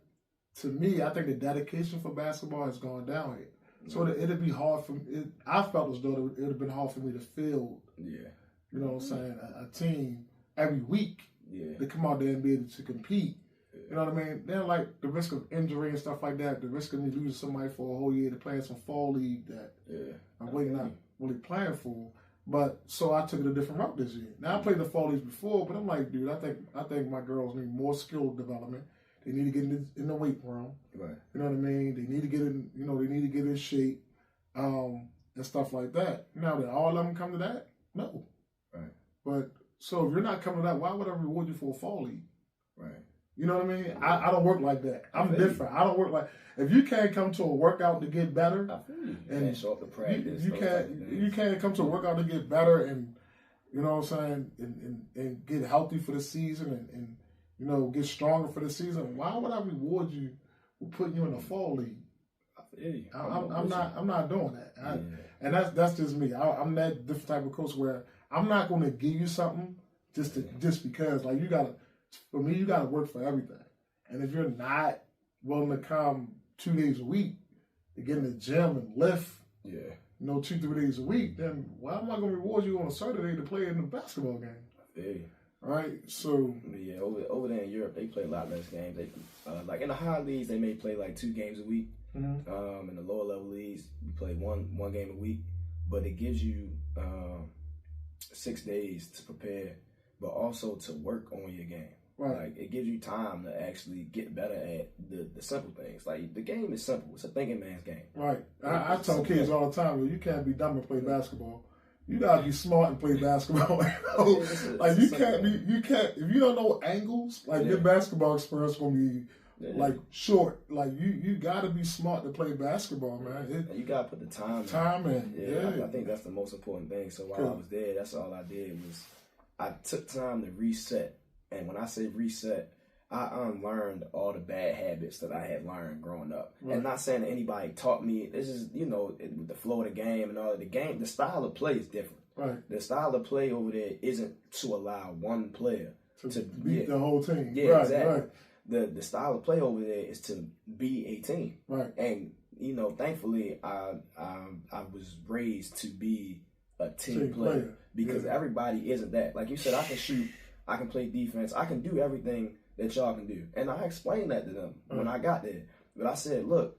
to me, I think the dedication for basketball has gone down here. So it'd be hard for me. I felt as though it would have been hard for me to field. Yeah. You know what I'm saying? A team every week. Yeah. To come out there and be able to compete. You know what I mean? Then like the risk of injury and stuff like that, the risk of me losing somebody for a whole year to play in some fall league that I'm really not really playing for. But so I took it a different route this year. Now I played the fall leagues before, but I'm like, dude, I think my girls need more skill development. They need to get in the weight room. Right. You know what I mean? They need to get in, they need to get in shape, and stuff like that. Now did all of them come to that? No. Right. But so if you're not coming to that, why would I reward you for a fall league? Right. You know what I mean? I don't work like that. I'm different. I don't work like, if you can't come to a workout to get better, and show up to practice, you can't come to a workout to get better, and you know what I'm saying, and get healthy for the season, and you know, get stronger for the season. Why would I reward you with putting you in a fall league? I'm not doing that. And that's just me. I'm that different type of coach where I'm not going to give you something just because. Like, for me, you got to work for everything. And if you're not willing to come 2 days a week to get in the gym and lift, you know, 2-3 days a week, then why am I going to reward you on a Saturday to play in the basketball game? Right? So yeah, over there in Europe, they play a lot less games. They like in the high leagues, they may play like 2 games a week. In the lower level leagues, you play one game a week, but it gives you 6 days to prepare, but also to work on your game. Right. Like, it gives you time to actually get better at the simple things. Like, the game is simple. It's a thinking man's game. Right. I tell kids all the time, well, you can't be dumb and play basketball. You gotta be smart and play basketball. Like, you can't, if you don't know angles, like, your basketball experience gonna be like short. Like, you gotta be smart to play basketball, man. You gotta put the time in. I think that's the most important thing. So while I was there, that's all I did was I took time to reset. And when I say reset, I unlearned all the bad habits that I had learned growing up. Right. And not saying that anybody taught me. This is, you know, with the flow of the game and all of the game, the style of play is different. Right. The style of play over there isn't to allow one player to beat the whole team. Yeah, right, exactly. Right. The style of play over there is to be a team. Right. And, you know, thankfully, I was raised to be a team player. Because everybody isn't that. Like you said, I can shoot, I can play defense, I can do everything that y'all can do. And I explained that to them when I got there. But I said, look,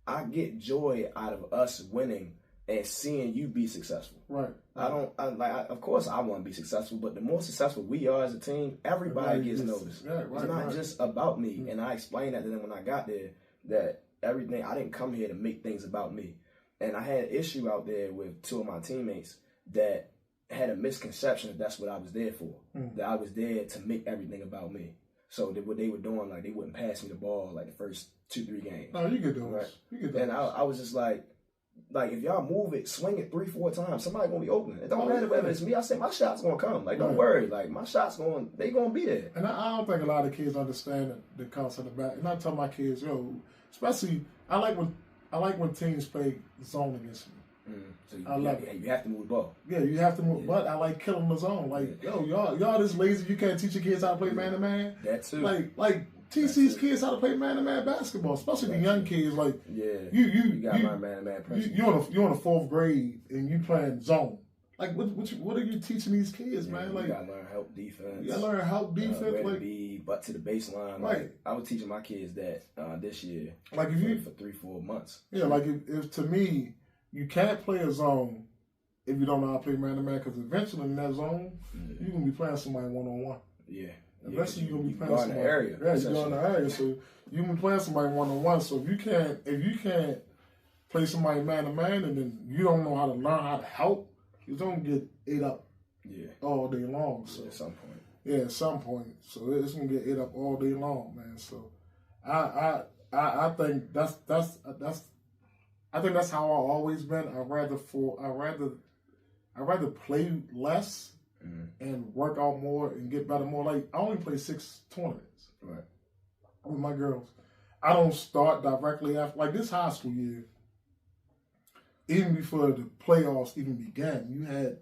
I get joy out of us winning and seeing you be successful. Right. Of course I want to be successful, but the more successful we are as a team, everybody gets noticed. It's not just about me. And I explained that to them when I got there, that everything, I didn't come here to make things about me. And I had an issue out there with 2 of my teammates that had a misconception that that's what I was there for. That I was there to make everything about me. So what they were doing, like, they wouldn't pass me the ball like the first 2-3 games. No, you get those. Right? You get those. And I was just like, if y'all move it, swing it 3-4 times, somebody gonna be open. It don't matter whether it's me. I said my shot's gonna come. Like, don't worry. Like, my shot's they gonna be there. And I don't think a lot of kids understand the concept of back. And I tell my kids, especially I like when teams play zone against me. So you have to move the ball. Yeah, you have to move. But I like killing the zone. Like, y'all this lazy. You can't teach your kids how to play man to man. That too. Like teach these kids how to play man to man basketball, especially the young kids. Like, you got my man to man pressure. You're in the 4th grade and you playing zone. Like, what are you teaching these kids, man? Like, you gotta learn help defense. You gotta learn help defense. Where to be, butt to the baseline. Right. Like, I was teaching my kids that this year. Like, if you for 3-4 months. Yeah, like if to me, you can't play a zone if you don't know how to play man to man, because eventually in that zone, you're gonna be playing somebody 1-on-1. Yeah. Eventually you're gonna be playing somebody. Area. Yeah, you're going in the area. So you're gonna be playing somebody 1-on-1. So if you can't play somebody man to man, and then you don't know how to learn how to help, you're gonna get ate up. All day long. So at some point. Yeah, at some point. So it's gonna get ate up all day long, man. So I think I think that's how I've always been. I'd rather play less and work out more and get better more. Like, I only play 6 tournaments with my girls. I don't start directly after, like, this high school year. Even before the playoffs even began, you had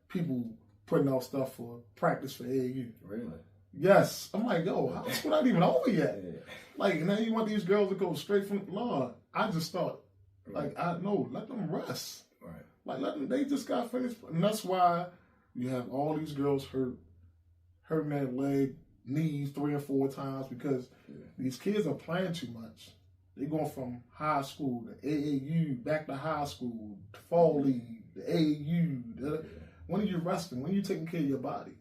people putting out stuff for practice for AAU. Really? Yes. I'm like, high school not even over yet. Like, now you want these girls to go straight from the lawn. I just thought, like, let them rest. Right. Like, they just got finished. And that's why you have all these girls hurting their leg, knees 3 or 4 times, because these kids are playing too much. They're going from high school to AAU, back to high school, to fall league, to AAU. When are you resting? When are you taking care of your body?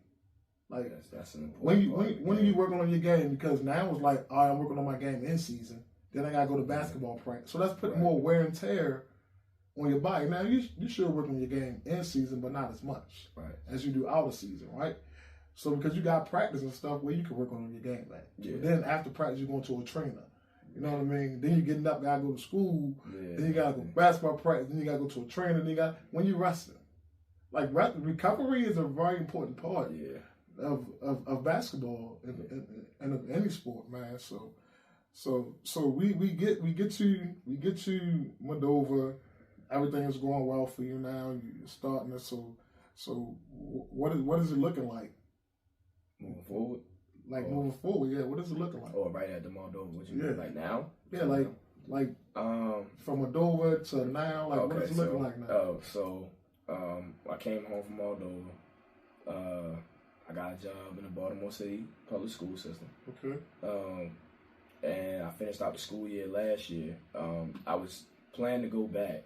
Like, that's an important when are you working on your game? Because now it's like, all right, I'm working on my game in season. Then I got to go to basketball practice. So that's putting more wear and tear on your body. Now, you should work on your game in season, but not as much as you do out of season, right? So because you got practice and stuff where you can work on your game plan. Yeah. But then after practice, you're going to a trainer. You know what I mean? Then you're getting up, gotta go to school. Yeah. Then you gotta go basketball practice. Then you gotta go to a trainer. Then when you resting. Like recovery is a very important part of basketball and of any sport, man. So we get to Moldova. Everything is going well for you now. You're starting it. So what is it looking like? Moving forward? Moving forward, yeah. What is it looking like? Oh, right at the Moldova. What you mean, like now? Yeah, like from Moldova to now. Like, what is it looking like now? I came home from Moldova. I got a job in the Baltimore City public school system. Okay. And I finished out the school year last year. I was planning to go back,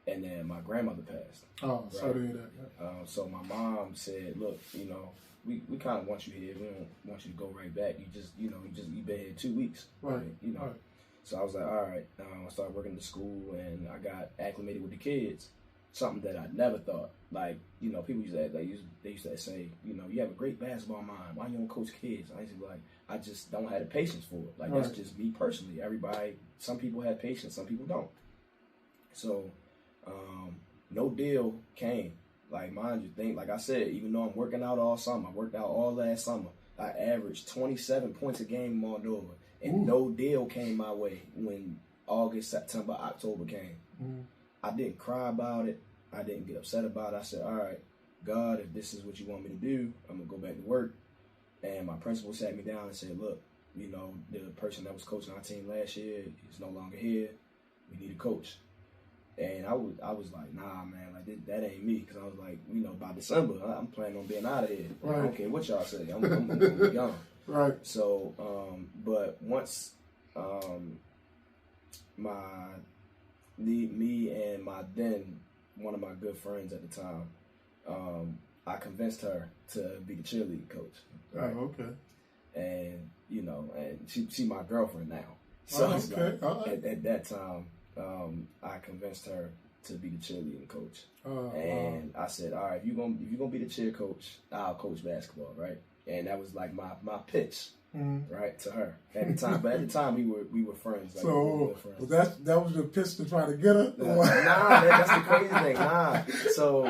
and then my grandmother passed. Oh, right? sorry to hear that. Yeah. So my mom said, "Look, you know, we kind of want you here. We don't want you to go right back. You've been here 2 weeks, right? You know." Right. So I was like, all right. I started working at the school, and I got acclimated with the kids. Something that I never thought. Like, you know, people used to say, you know, you have a great basketball mind. Why you don't coach kids? I used to be like, I just don't have the patience for it. Like, right. That's just me personally. Some people have patience, some people don't. So, no deal came. Like, mind you, like I said, even though I'm working out all summer, I worked out all last summer. I averaged 27 points a game in Moldova. And no deal came my way when August, September, October came. I didn't cry about it. I didn't get upset about it. I said, all right, God, if this is what you want me to do, I'm going to go back to work. And my principal sat me down and said, look, you know, the person that was coaching our team last year is no longer here. We need a coach. And I was like, nah, man, like that ain't me. Because I was like, you know, by December, I'm planning on being out of here. Right. I don't care what y'all say. I'm going to be gone. Right. So, but once me and one of my good friends at the time, I convinced her to be the cheerleading coach. Right? Oh, okay. And you know, and she my girlfriend now. So it's like, at that time, I convinced her to be the cheerleading coach. And I said, all right, if you're gonna be the cheer coach, I'll coach basketball, right? And that was like my pitch. Right, to her at the time, but at the time we were friends. Like, so that was the pitch to try to get her. Nah, that's the crazy thing. Nah, so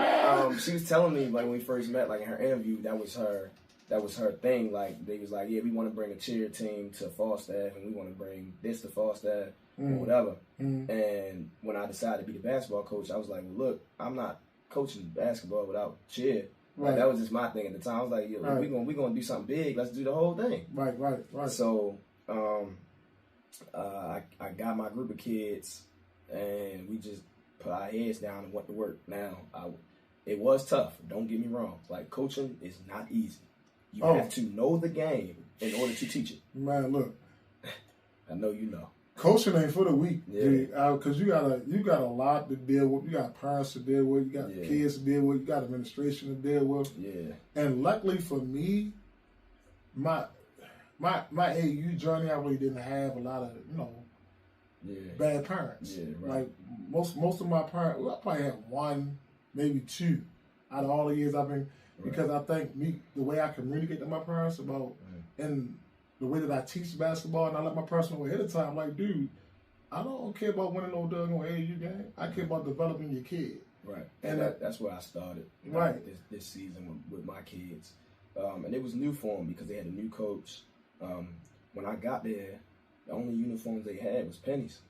she was telling me like when we first met, like in her interview, that was her thing. Like they was like, yeah, we want to bring a cheer team to Falstaff, and we want to bring this to Falstaff or whatever. And when I decided to be the basketball coach, I was like, well, look, I'm not coaching basketball without cheer. Right. Like, that was just my thing at the time. I was like, yo, right. we gonna do something big. Let's do the whole thing. Right. So I got my group of kids, and we just put our heads down and went to work. Now, it was tough. Don't get me wrong. Like, coaching is not easy. You have to know the game in order to teach it. Man, look. I know you know. Coaching ain't for the weak, because you got a lot to deal with. You got parents to deal with. You got kids to deal with. You got administration to deal with. Yeah. And luckily for me, my AU journey, I really didn't have a lot of bad parents. Yeah, right. Like most of my parents, I probably had one, maybe two, out of all the years I've been. Right. Because I think the way I communicate to my parents about and the way that I teach basketball, and I let my parents know ahead of time, like, dude, I don't care about winning no doggone AAU game. I care about developing your kid. Right. And that's where I started. Right. This season with my kids. And it was new for them because they had a new coach. When I got there, the only uniforms they had was pennies.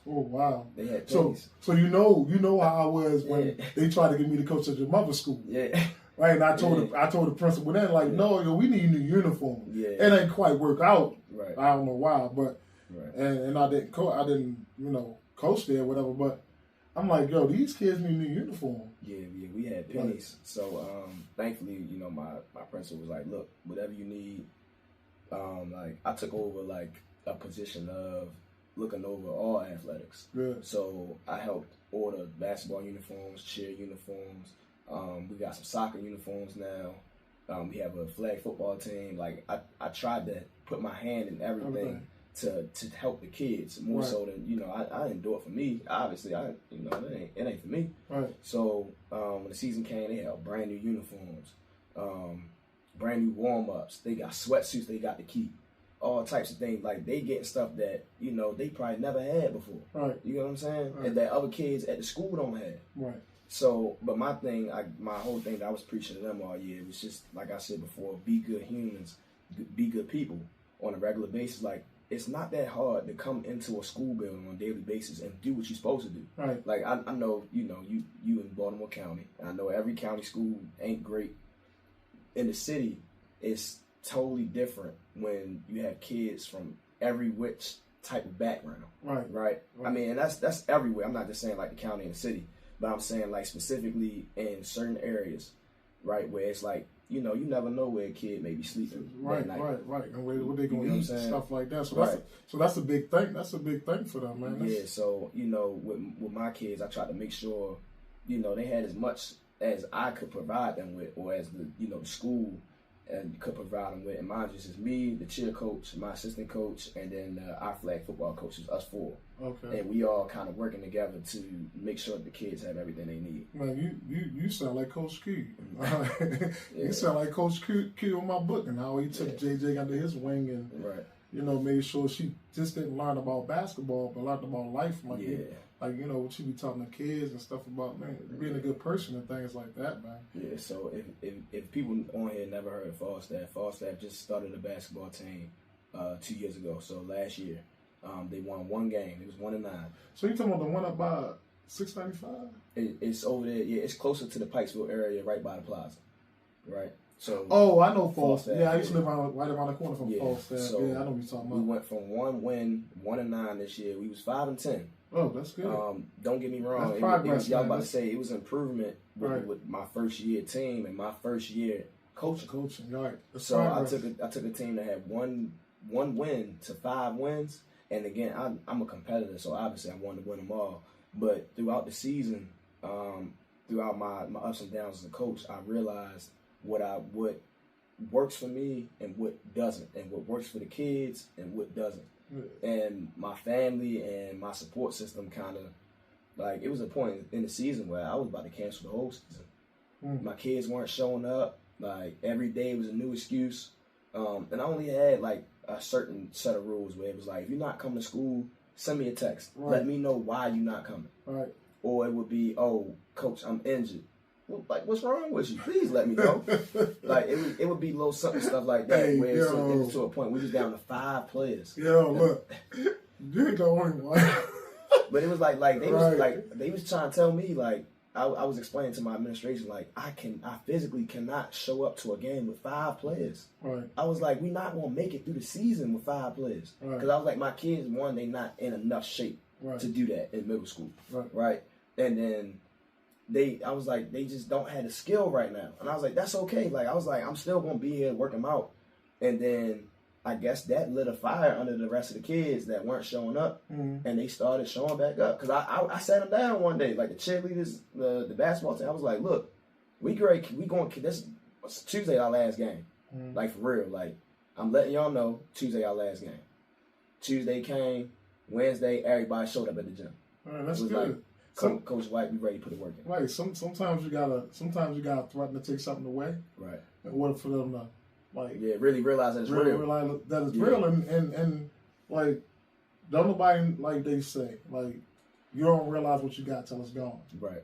Oh, wow. They had pennies. So you know how I was when they tried to get me to coach at your mother's school. Yeah. Right, and I told the principal then, like, no, yo, we need new uniforms. Yeah. It ain't quite work out. Right. I don't know why, but and I didn't coach there or whatever. But I'm like, yo, these kids need new uniform. Yeah, we had pennies. So thankfully, you know, my principal was like, look, whatever you need. Like I took over like a position of looking over all athletics. Yeah. So I helped order basketball uniforms, cheer uniforms. We got some soccer uniforms now. We have a flag football team. Like I tried to put my hand in everything to help the kids more so than, you know, I didn't do it for me. Obviously, it ain't for me. Right. So when the season came, they had brand new uniforms. brand new warm-ups. They got sweatsuits they got to keep. All types of things. Like, they getting stuff that, you know, they probably never had before. Right. You know what I'm saying? Right. And that other kids at the school don't have. Right. So, but my whole thing that I was preaching to them all year was just, like I said before, be good humans, be good people on a regular basis. Like, it's not that hard to come into a school building on a daily basis and do what you're supposed to do. Right. Like, I know, you in Baltimore County, and I know every county school ain't great. In the city, it's totally different when you have kids from every which type of background. Right. I mean, and that's everywhere. I'm not just saying like the county and the city, but I'm saying like specifically in certain areas, right, where it's like, you know, you never know where a kid may be sleeping that night. Right. And where they gonna eat, stuff like that. So that's a big thing. That's a big thing for them, man. Yeah. So, you know, with my kids, I try to make sure, you know, they had as much as I could provide them with, or as the school and could provide them with. And mine just is me, the cheer coach, my assistant coach, and then our flag football coaches, us four. Okay. And we all kind of working together to make sure that the kids have everything they need. Man, you sound like Coach Q. Yeah. You sound like Coach Q on my book, and how he took JJ under his wing and you know, made sure she just didn't learn about basketball, but learned about life. Like, you know, what she be talking to kids and stuff about, man, being a good person and things like that, man. Yeah, so if people on here never heard of Falstaff just started a basketball team 2 years ago. So last year, they won one game. It was 1-9. So you talking about the one up by 695? It's over there. Yeah, it's closer to the Pikesville area, right by the plaza, right? So I know Falstaff. Yeah, I used to live right around the corner from Falstaff. So yeah, I know what you're talking about. We went from 1 win, 1-9 this year. We was 5-10. Oh, that's good. Don't get me wrong. That's progress, y'all about to say it was improvement with my first year team and my first year coaching. Right. That's so progress. I took a team that had one win to 5 wins, and again I'm a competitor, so obviously I wanted to win them all. But throughout the season, throughout my ups and downs as a coach, I realized what works for me and what doesn't, and what works for the kids and what doesn't. And my family and my support system kind of, like, it was a point in the season where I was about to cancel the whole season. My kids weren't showing up. Like, every day was a new excuse. And I only had, like, a certain set of rules where it was like, if you're not coming to school, send me a text. Let me know why you're not coming. Right. Or it would be, oh, coach, I'm injured. Well, like, what's wrong with you? Please let me know. Like, it would be little something stuff like that. Hey, where it was to a point we was down to 5 players. Yo, look, you're the only one. But it was like they was trying to tell me, like, I was explaining to my administration, like, I physically cannot show up to a game with 5 players. Right. I was like, we're not gonna make it through the season with 5 players. Because I was like, my kids, one, they not in enough shape to do that in middle school. Right. And then I was like, they just don't have the skill right now. And I was like, that's okay. Like, I was like, I'm still going to be here and work them out. And then I guess that lit a fire under the rest of the kids that weren't showing up. And they started showing back up. Because I sat them down one day, like the cheerleaders, the basketball team. I was like, look, we going, this Tuesday our last game. Like, for real. Like, I'm letting y'all know, Tuesday our last game. Tuesday came, Wednesday, everybody showed up at the gym. That's good. Like, Coach White, be ready to put the work in. Right. Sometimes you gotta threaten to take something away. Right. In order for them to, like, really realize that it's real. Realize that it's real, and like, don't nobody, like they say, like, you don't realize what you got till it's gone. Right.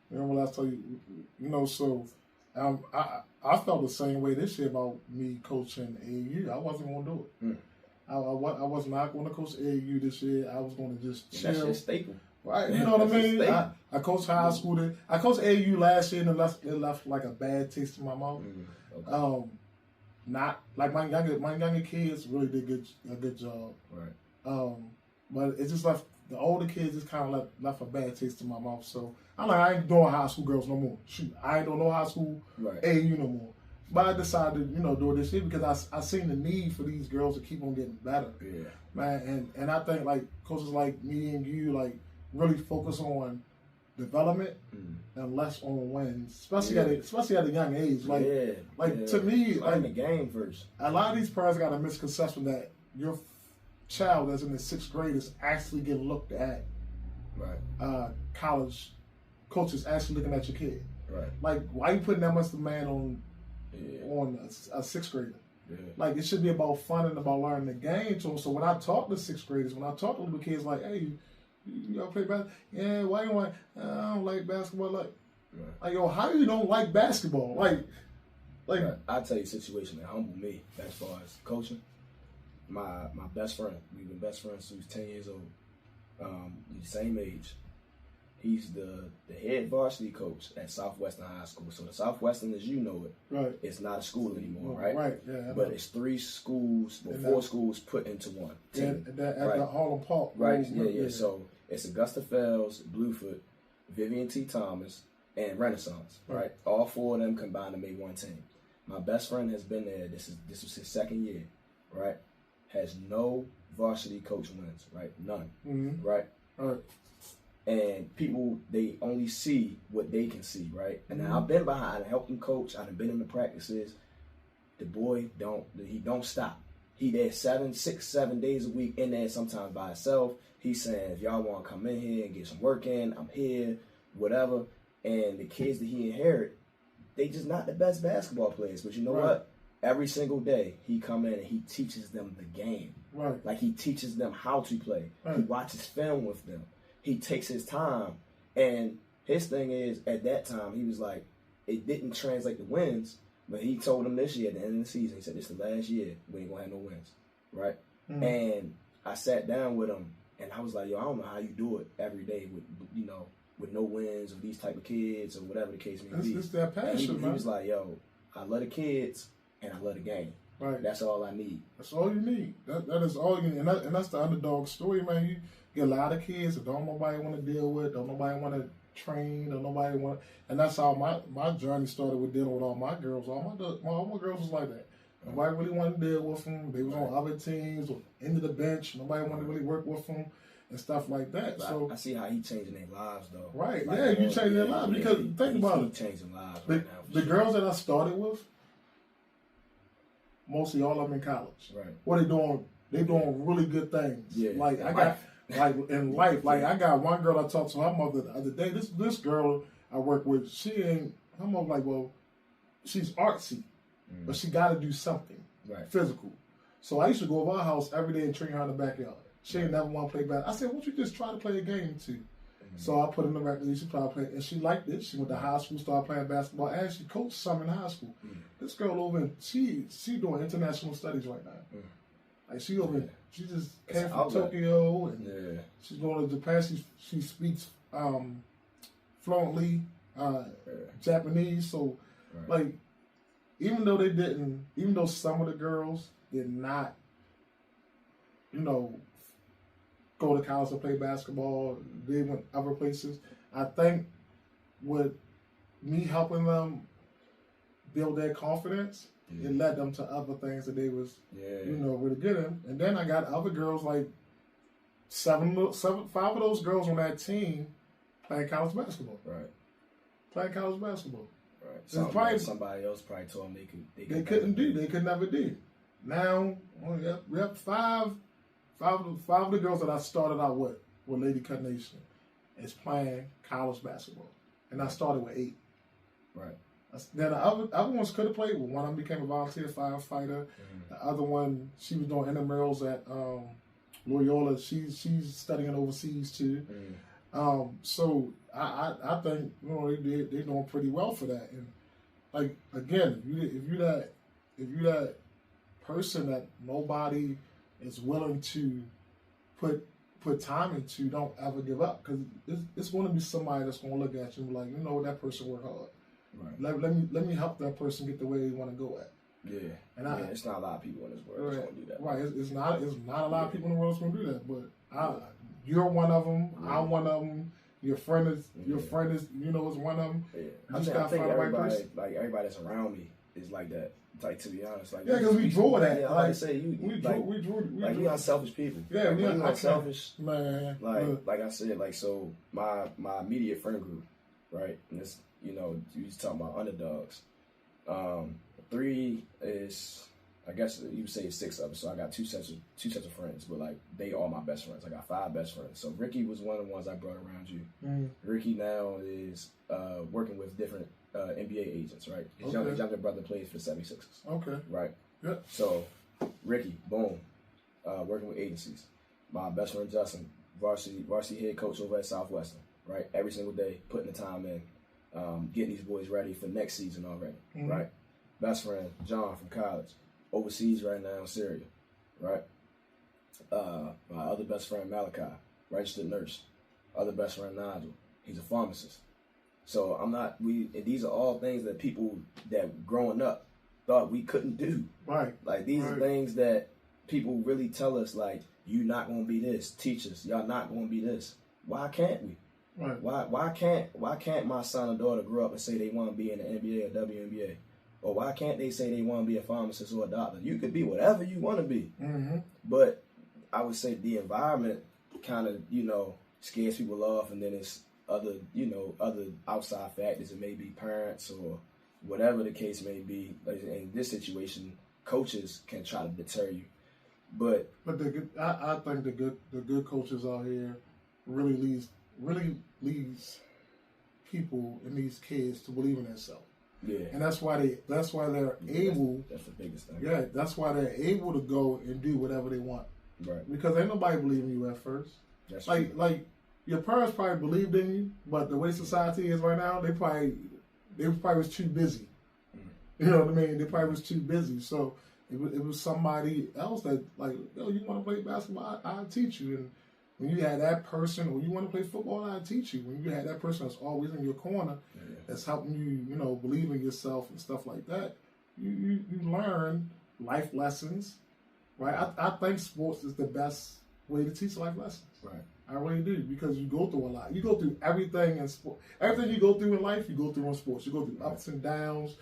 You don't realize till you know. So, I felt the same way this year about me coaching AAU. I wasn't gonna do it. I was not going to coach AAU this year. I was going to just chill. That's just staple. Right, you know what I mean? I coached high school. I coached AAU last year, and it left like a bad taste in my mouth. Okay. Not like my younger kids really did a good job. Right. But it just left the older kids just kind of left a bad taste in my mouth. So I'm like, I ain't doing high school girls no more. Shoot, I ain't doing no high school AAU no more. But I decided to, do it this year because I seen the need for these girls to keep on getting better. Yeah. Man, and I think like coaches like me and you, like, really focus on development and less on wins, especially at a young age. Like, to me, like the game first. A lot of these parents got a misconception that your child that's in the 6th grade is actually getting looked at. Right. College coaches actually looking at your kid. Right. Like, why you putting that much demand on a sixth grader. Yeah. Like, it should be about fun and about learning the game to them. So when I talk to sixth graders, when I talk to little kids, like, hey, you gotta play basketball? Yeah, why you like? I don't like basketball. Like, yo, how you don't like basketball? Like, I'll tell you a situation that humbled me as far as coaching. My best friend, we've been best friends since he was 10 years old. The same age. He's the head varsity coach at Southwestern High School. So the Southwestern, as you know it, right, it's not a school anymore, right? Right, yeah. But it's 3 schools, or 4 schools put into one team. At the Harlem Park. Right, yeah. So it's Augusta Fells, Bluefoot, Vivian T. Thomas, and Renaissance, right? All 4 of them combined to make one team. My best friend has been there. This was his 2nd year, right? Has no varsity coach wins, right? None, right? And people, they only see what they can see, right? And now I've been behind, I helped him coach. I've been in the practices. The boy don't stop. He there 6, 7 days a week in there, sometimes by himself. He's saying, if y'all want to come in here and get some work in, I'm here, whatever. And the kids that he inherit, they just not the best basketball players. But you know what? Every single day, he come in and he teaches them the game. Right. Like, he teaches them how to play. Right. He watches film with them. He takes his time. And his thing is, at that time, he was like, it didn't translate to wins, but he told them this year at the end of the season, he said, this is the last year, we ain't going to have no wins, right? And I sat down with him, and I was like, yo, I don't know how you do it every day with no wins or these type of kids or whatever the case may be. It's that passion, man. He was like, yo, I love the kids, and I love the game. Right. That's all I need. That's all you need. That is all you need. And that's the underdog story, man. You get a lot of kids that don't nobody want to deal with, don't nobody want to train, don't nobody want. And that's how my journey started with dealing with all my girls. All my girls was like that. Nobody really wanted to deal with them. They was on other teams or into the bench. Nobody wanted to really work with them and stuff like that. But so I see how he changing their lives, though. Right. Like, yeah, you changing their lives because think about it. Changing lives The girls that I started with, mostly all of them in college. Right. What they doing? They doing really good things. Yeah. Like I got, like in life. Like I got one girl I talked to her mother the other day. This girl I work with, she ain't. Her mother like, well, she's artsy, but she got to do something physical. So I used to go over her house every day and train her in the backyard. She ain't never want to play basketball. I said, why don't you just try to play a game too? So I put in the record. She started playing, and she liked it. She went to high school, started playing basketball, and she coached some in high school. This girl over in she doing international studies right now. Like she over, she just came from Tokyo, and she's going to Japan. She speaks fluently Japanese. So like, even though some of the girls did not, go to college and play basketball, they went other places. I think with me helping them build their confidence, it led them to other things that they was, really good in. And then I got other girls, like 5 of those girls on that team playing college basketball. Right. Playing college basketball. Right. Somebody else probably told them they couldn't do. They could never do. Now we have 5 of the girls that I started out with Lady Cut Nation is playing college basketball, and I started with 8. Right. Then the other ones could have played. Well, one of them became a volunteer firefighter. The other one, she was doing intramurals at Loyola. She's studying overseas too. So I think they're doing pretty well for that. And like again, if you that person that nobody is willing to put time into, don't ever give up, because it's going to be somebody that's going to look at you and be like, that person worked hard. Right. Let me help that person get the way they want to go at. Yeah. And it's not a lot of people in this world that's going to do that. Right. It's not a lot of people in the world that's going to do that. But you're one of them. I'm one of them. Your friend is is one of them. Yeah. I just gotta find the right person. Like everybody that's around me is like that. Like, to be honest, like because we draw that. Yeah, like I say, we unselfish people. Yeah, we unselfish. Man, like I said, like so my immediate friend group, right? And this, you was talking about underdogs. 3 is, I guess you would say 6 of us. So I got two sets of friends, but like they are my best friends. I got 5 best friends. So Ricky was one of the ones I brought around you. Ricky now is working with different NBA agents, right? His younger brother plays for the 76ers. Okay. Right? Yeah. So, Ricky, boom, working with agencies. My best friend Justin, varsity head coach over at Southwestern, right? Every single day, putting the time in, getting these boys ready for next season already, right? Best friend John from college, overseas right now in Syria, right? My other best friend Malachi, registered nurse. Other best friend Nigel, he's a pharmacist. So these are all things that people that growing up thought we couldn't do. Right. Like these are things that people really tell us, like, you not gonna be this. Teachers, y'all not gonna be this. Why can't we? Right. Why can't my son or daughter grow up and say they want to be in the NBA or WNBA? Or why can't they say they want to be a pharmacist or a doctor? You could be whatever you want to be. But I would say the environment kind of, scares people off, and then it's other outside factors. It may be parents or whatever the case may be. In this situation, coaches can try to deter you. But I think the good coaches out here really leads people and these kids to believe in themselves. Yeah. And that's why they're able. That's the biggest thing. Yeah, that's why they're able to go and do whatever they want. Right. Because ain't nobody believing you at first. That's like your parents probably believed in you, but the way society is right now, they probably was too busy. You know what I mean? They probably was too busy. So it was somebody else that, like, yo, you want to play basketball? I'll teach you. And when you had that person, or you want to play football, I'll teach you. When you had that person that's always in your corner, that's helping you, believe in yourself and stuff like that, you learn life lessons, right? I think sports is the best way to teach life lessons. Right. I really do, because you go through a lot. You go through everything in sport. Everything you go through in life, you go through in sports. You go through ups and downs.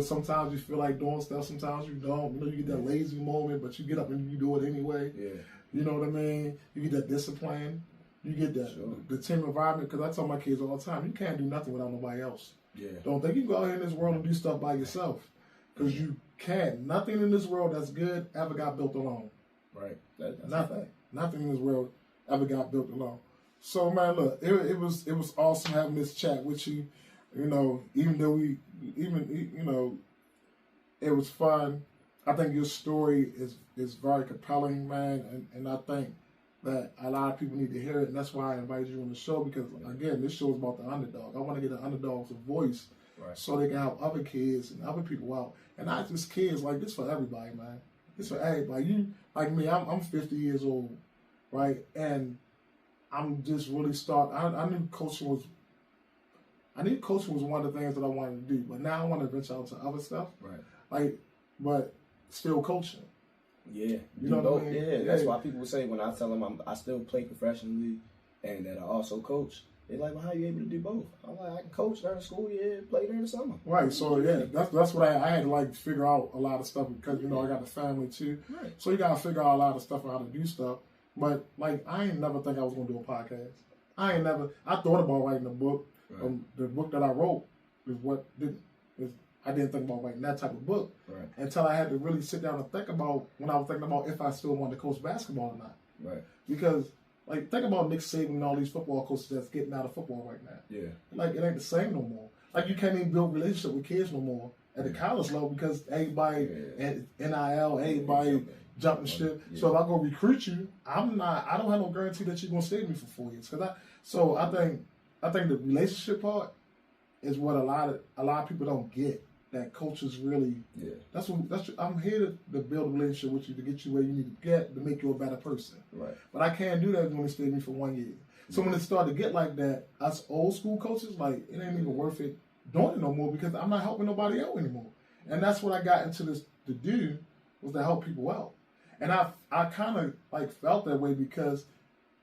Sometimes you feel like doing stuff, sometimes you don't. You get that lazy moment, but you get up and you do it anyway. Yeah. You know what I mean? You get that discipline. You get that the team environment. Because I tell my kids all the time, you can't do nothing without nobody else. Yeah. Don't think you can go out here in this world and do stuff by yourself. Because you can't. Nothing in this world that's good ever got built alone. Right. Nothing in this world ever got built alone. So, man, look, it was awesome having this chat with you. Even though it was fun. I think your story is very compelling, man, and I think that a lot of people need to hear it, and that's why I invited you on the show, because, again, this show is about the underdog. I want to get the underdogs a voice, so they can help other kids and other people out. And not just kids, like, this for everybody, man. This for everybody. You, like me, I'm 50 years old, right? And I'm just really I knew coaching was one of the things that I wanted to do, but now I want to venture out to other stuff. Right. But still coaching. Yeah. You know what I mean? Yeah. That's why people say, when I tell them I still play professionally and that I also coach, they're like, well, how are you able to do both? I'm like, I can coach during the school year, play during the summer. Right. So, yeah, that's what I had to, figure out a lot of stuff, because, I got a family, too. Right. So you got to figure out a lot of stuff on how to do stuff. But, I ain't never think I was going to do a podcast. I thought about writing a book. Right. The book that I wrote I didn't think about writing that type of book until I had to really sit down and think about, when I was thinking about if I still wanted to coach basketball or not. Right. Because, think about Nick Saban and all these football coaches that's getting out of football right now. Yeah. It ain't the same no more. You can't even build relationship with kids no more at the college level, because everybody at NIL, everybody jumping shit. Yeah. So if I go recruit you, I don't have no guarantee that you're gonna stay with me for 4 years. I think the relationship part is what a lot of people don't get. That coaches really. Yeah. I'm here to build a relationship with you, to get you where you need to get, to make you a better person. Right. But I can't do that if you only stay with me for 1 year. So when it started to get like that, us old school coaches, it ain't even worth it doing it no more, because I'm not helping nobody out anymore. And that's what I got into this to do, was to help people out. And I kind of felt that way, because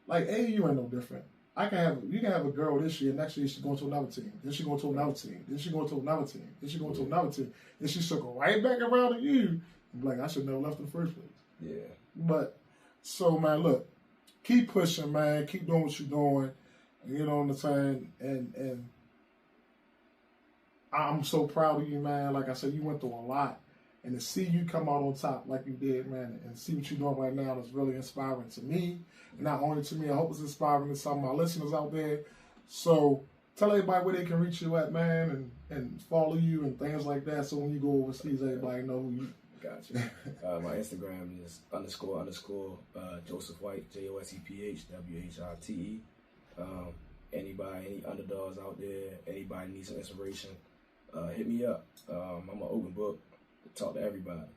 AAU ain't no different. You can have a girl this year, next year she's going to another team, then she's going to another team, then she's going to another team, then she's going to another team, and she circle right back around to you, and be like, I should never left in the first place. Yeah. But so, man, look, keep pushing, man, keep doing what you're doing. You know what I'm saying? And I'm so proud of you, man. Like I said, you went through a lot. And to see you come out on top like you did, man, and see what you're doing right now is really inspiring to me. And not only to me, I hope it's inspiring to some of my listeners out there. So tell everybody where they can reach you at, man, and and follow you and things like that, so when you go overseas, everybody know who you. Gotcha. My Instagram is __ Joseph White, JOSEPH WHITE. Anybody, any underdogs out there, anybody needs some inspiration, hit me up. I'm an open book to talk to everybody.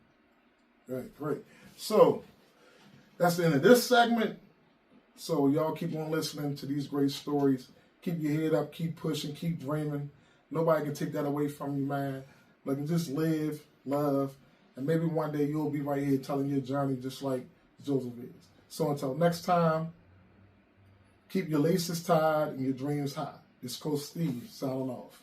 Great. So that's the end of this segment. So y'all keep on listening to these great stories. Keep your head up, keep pushing, keep dreaming. Nobody can take that away from you, man. Like, just live, love, and maybe one day you'll be right here telling your journey just like Joseph is. So until next time, keep your laces tied and your dreams high. This Coach Steve signing off.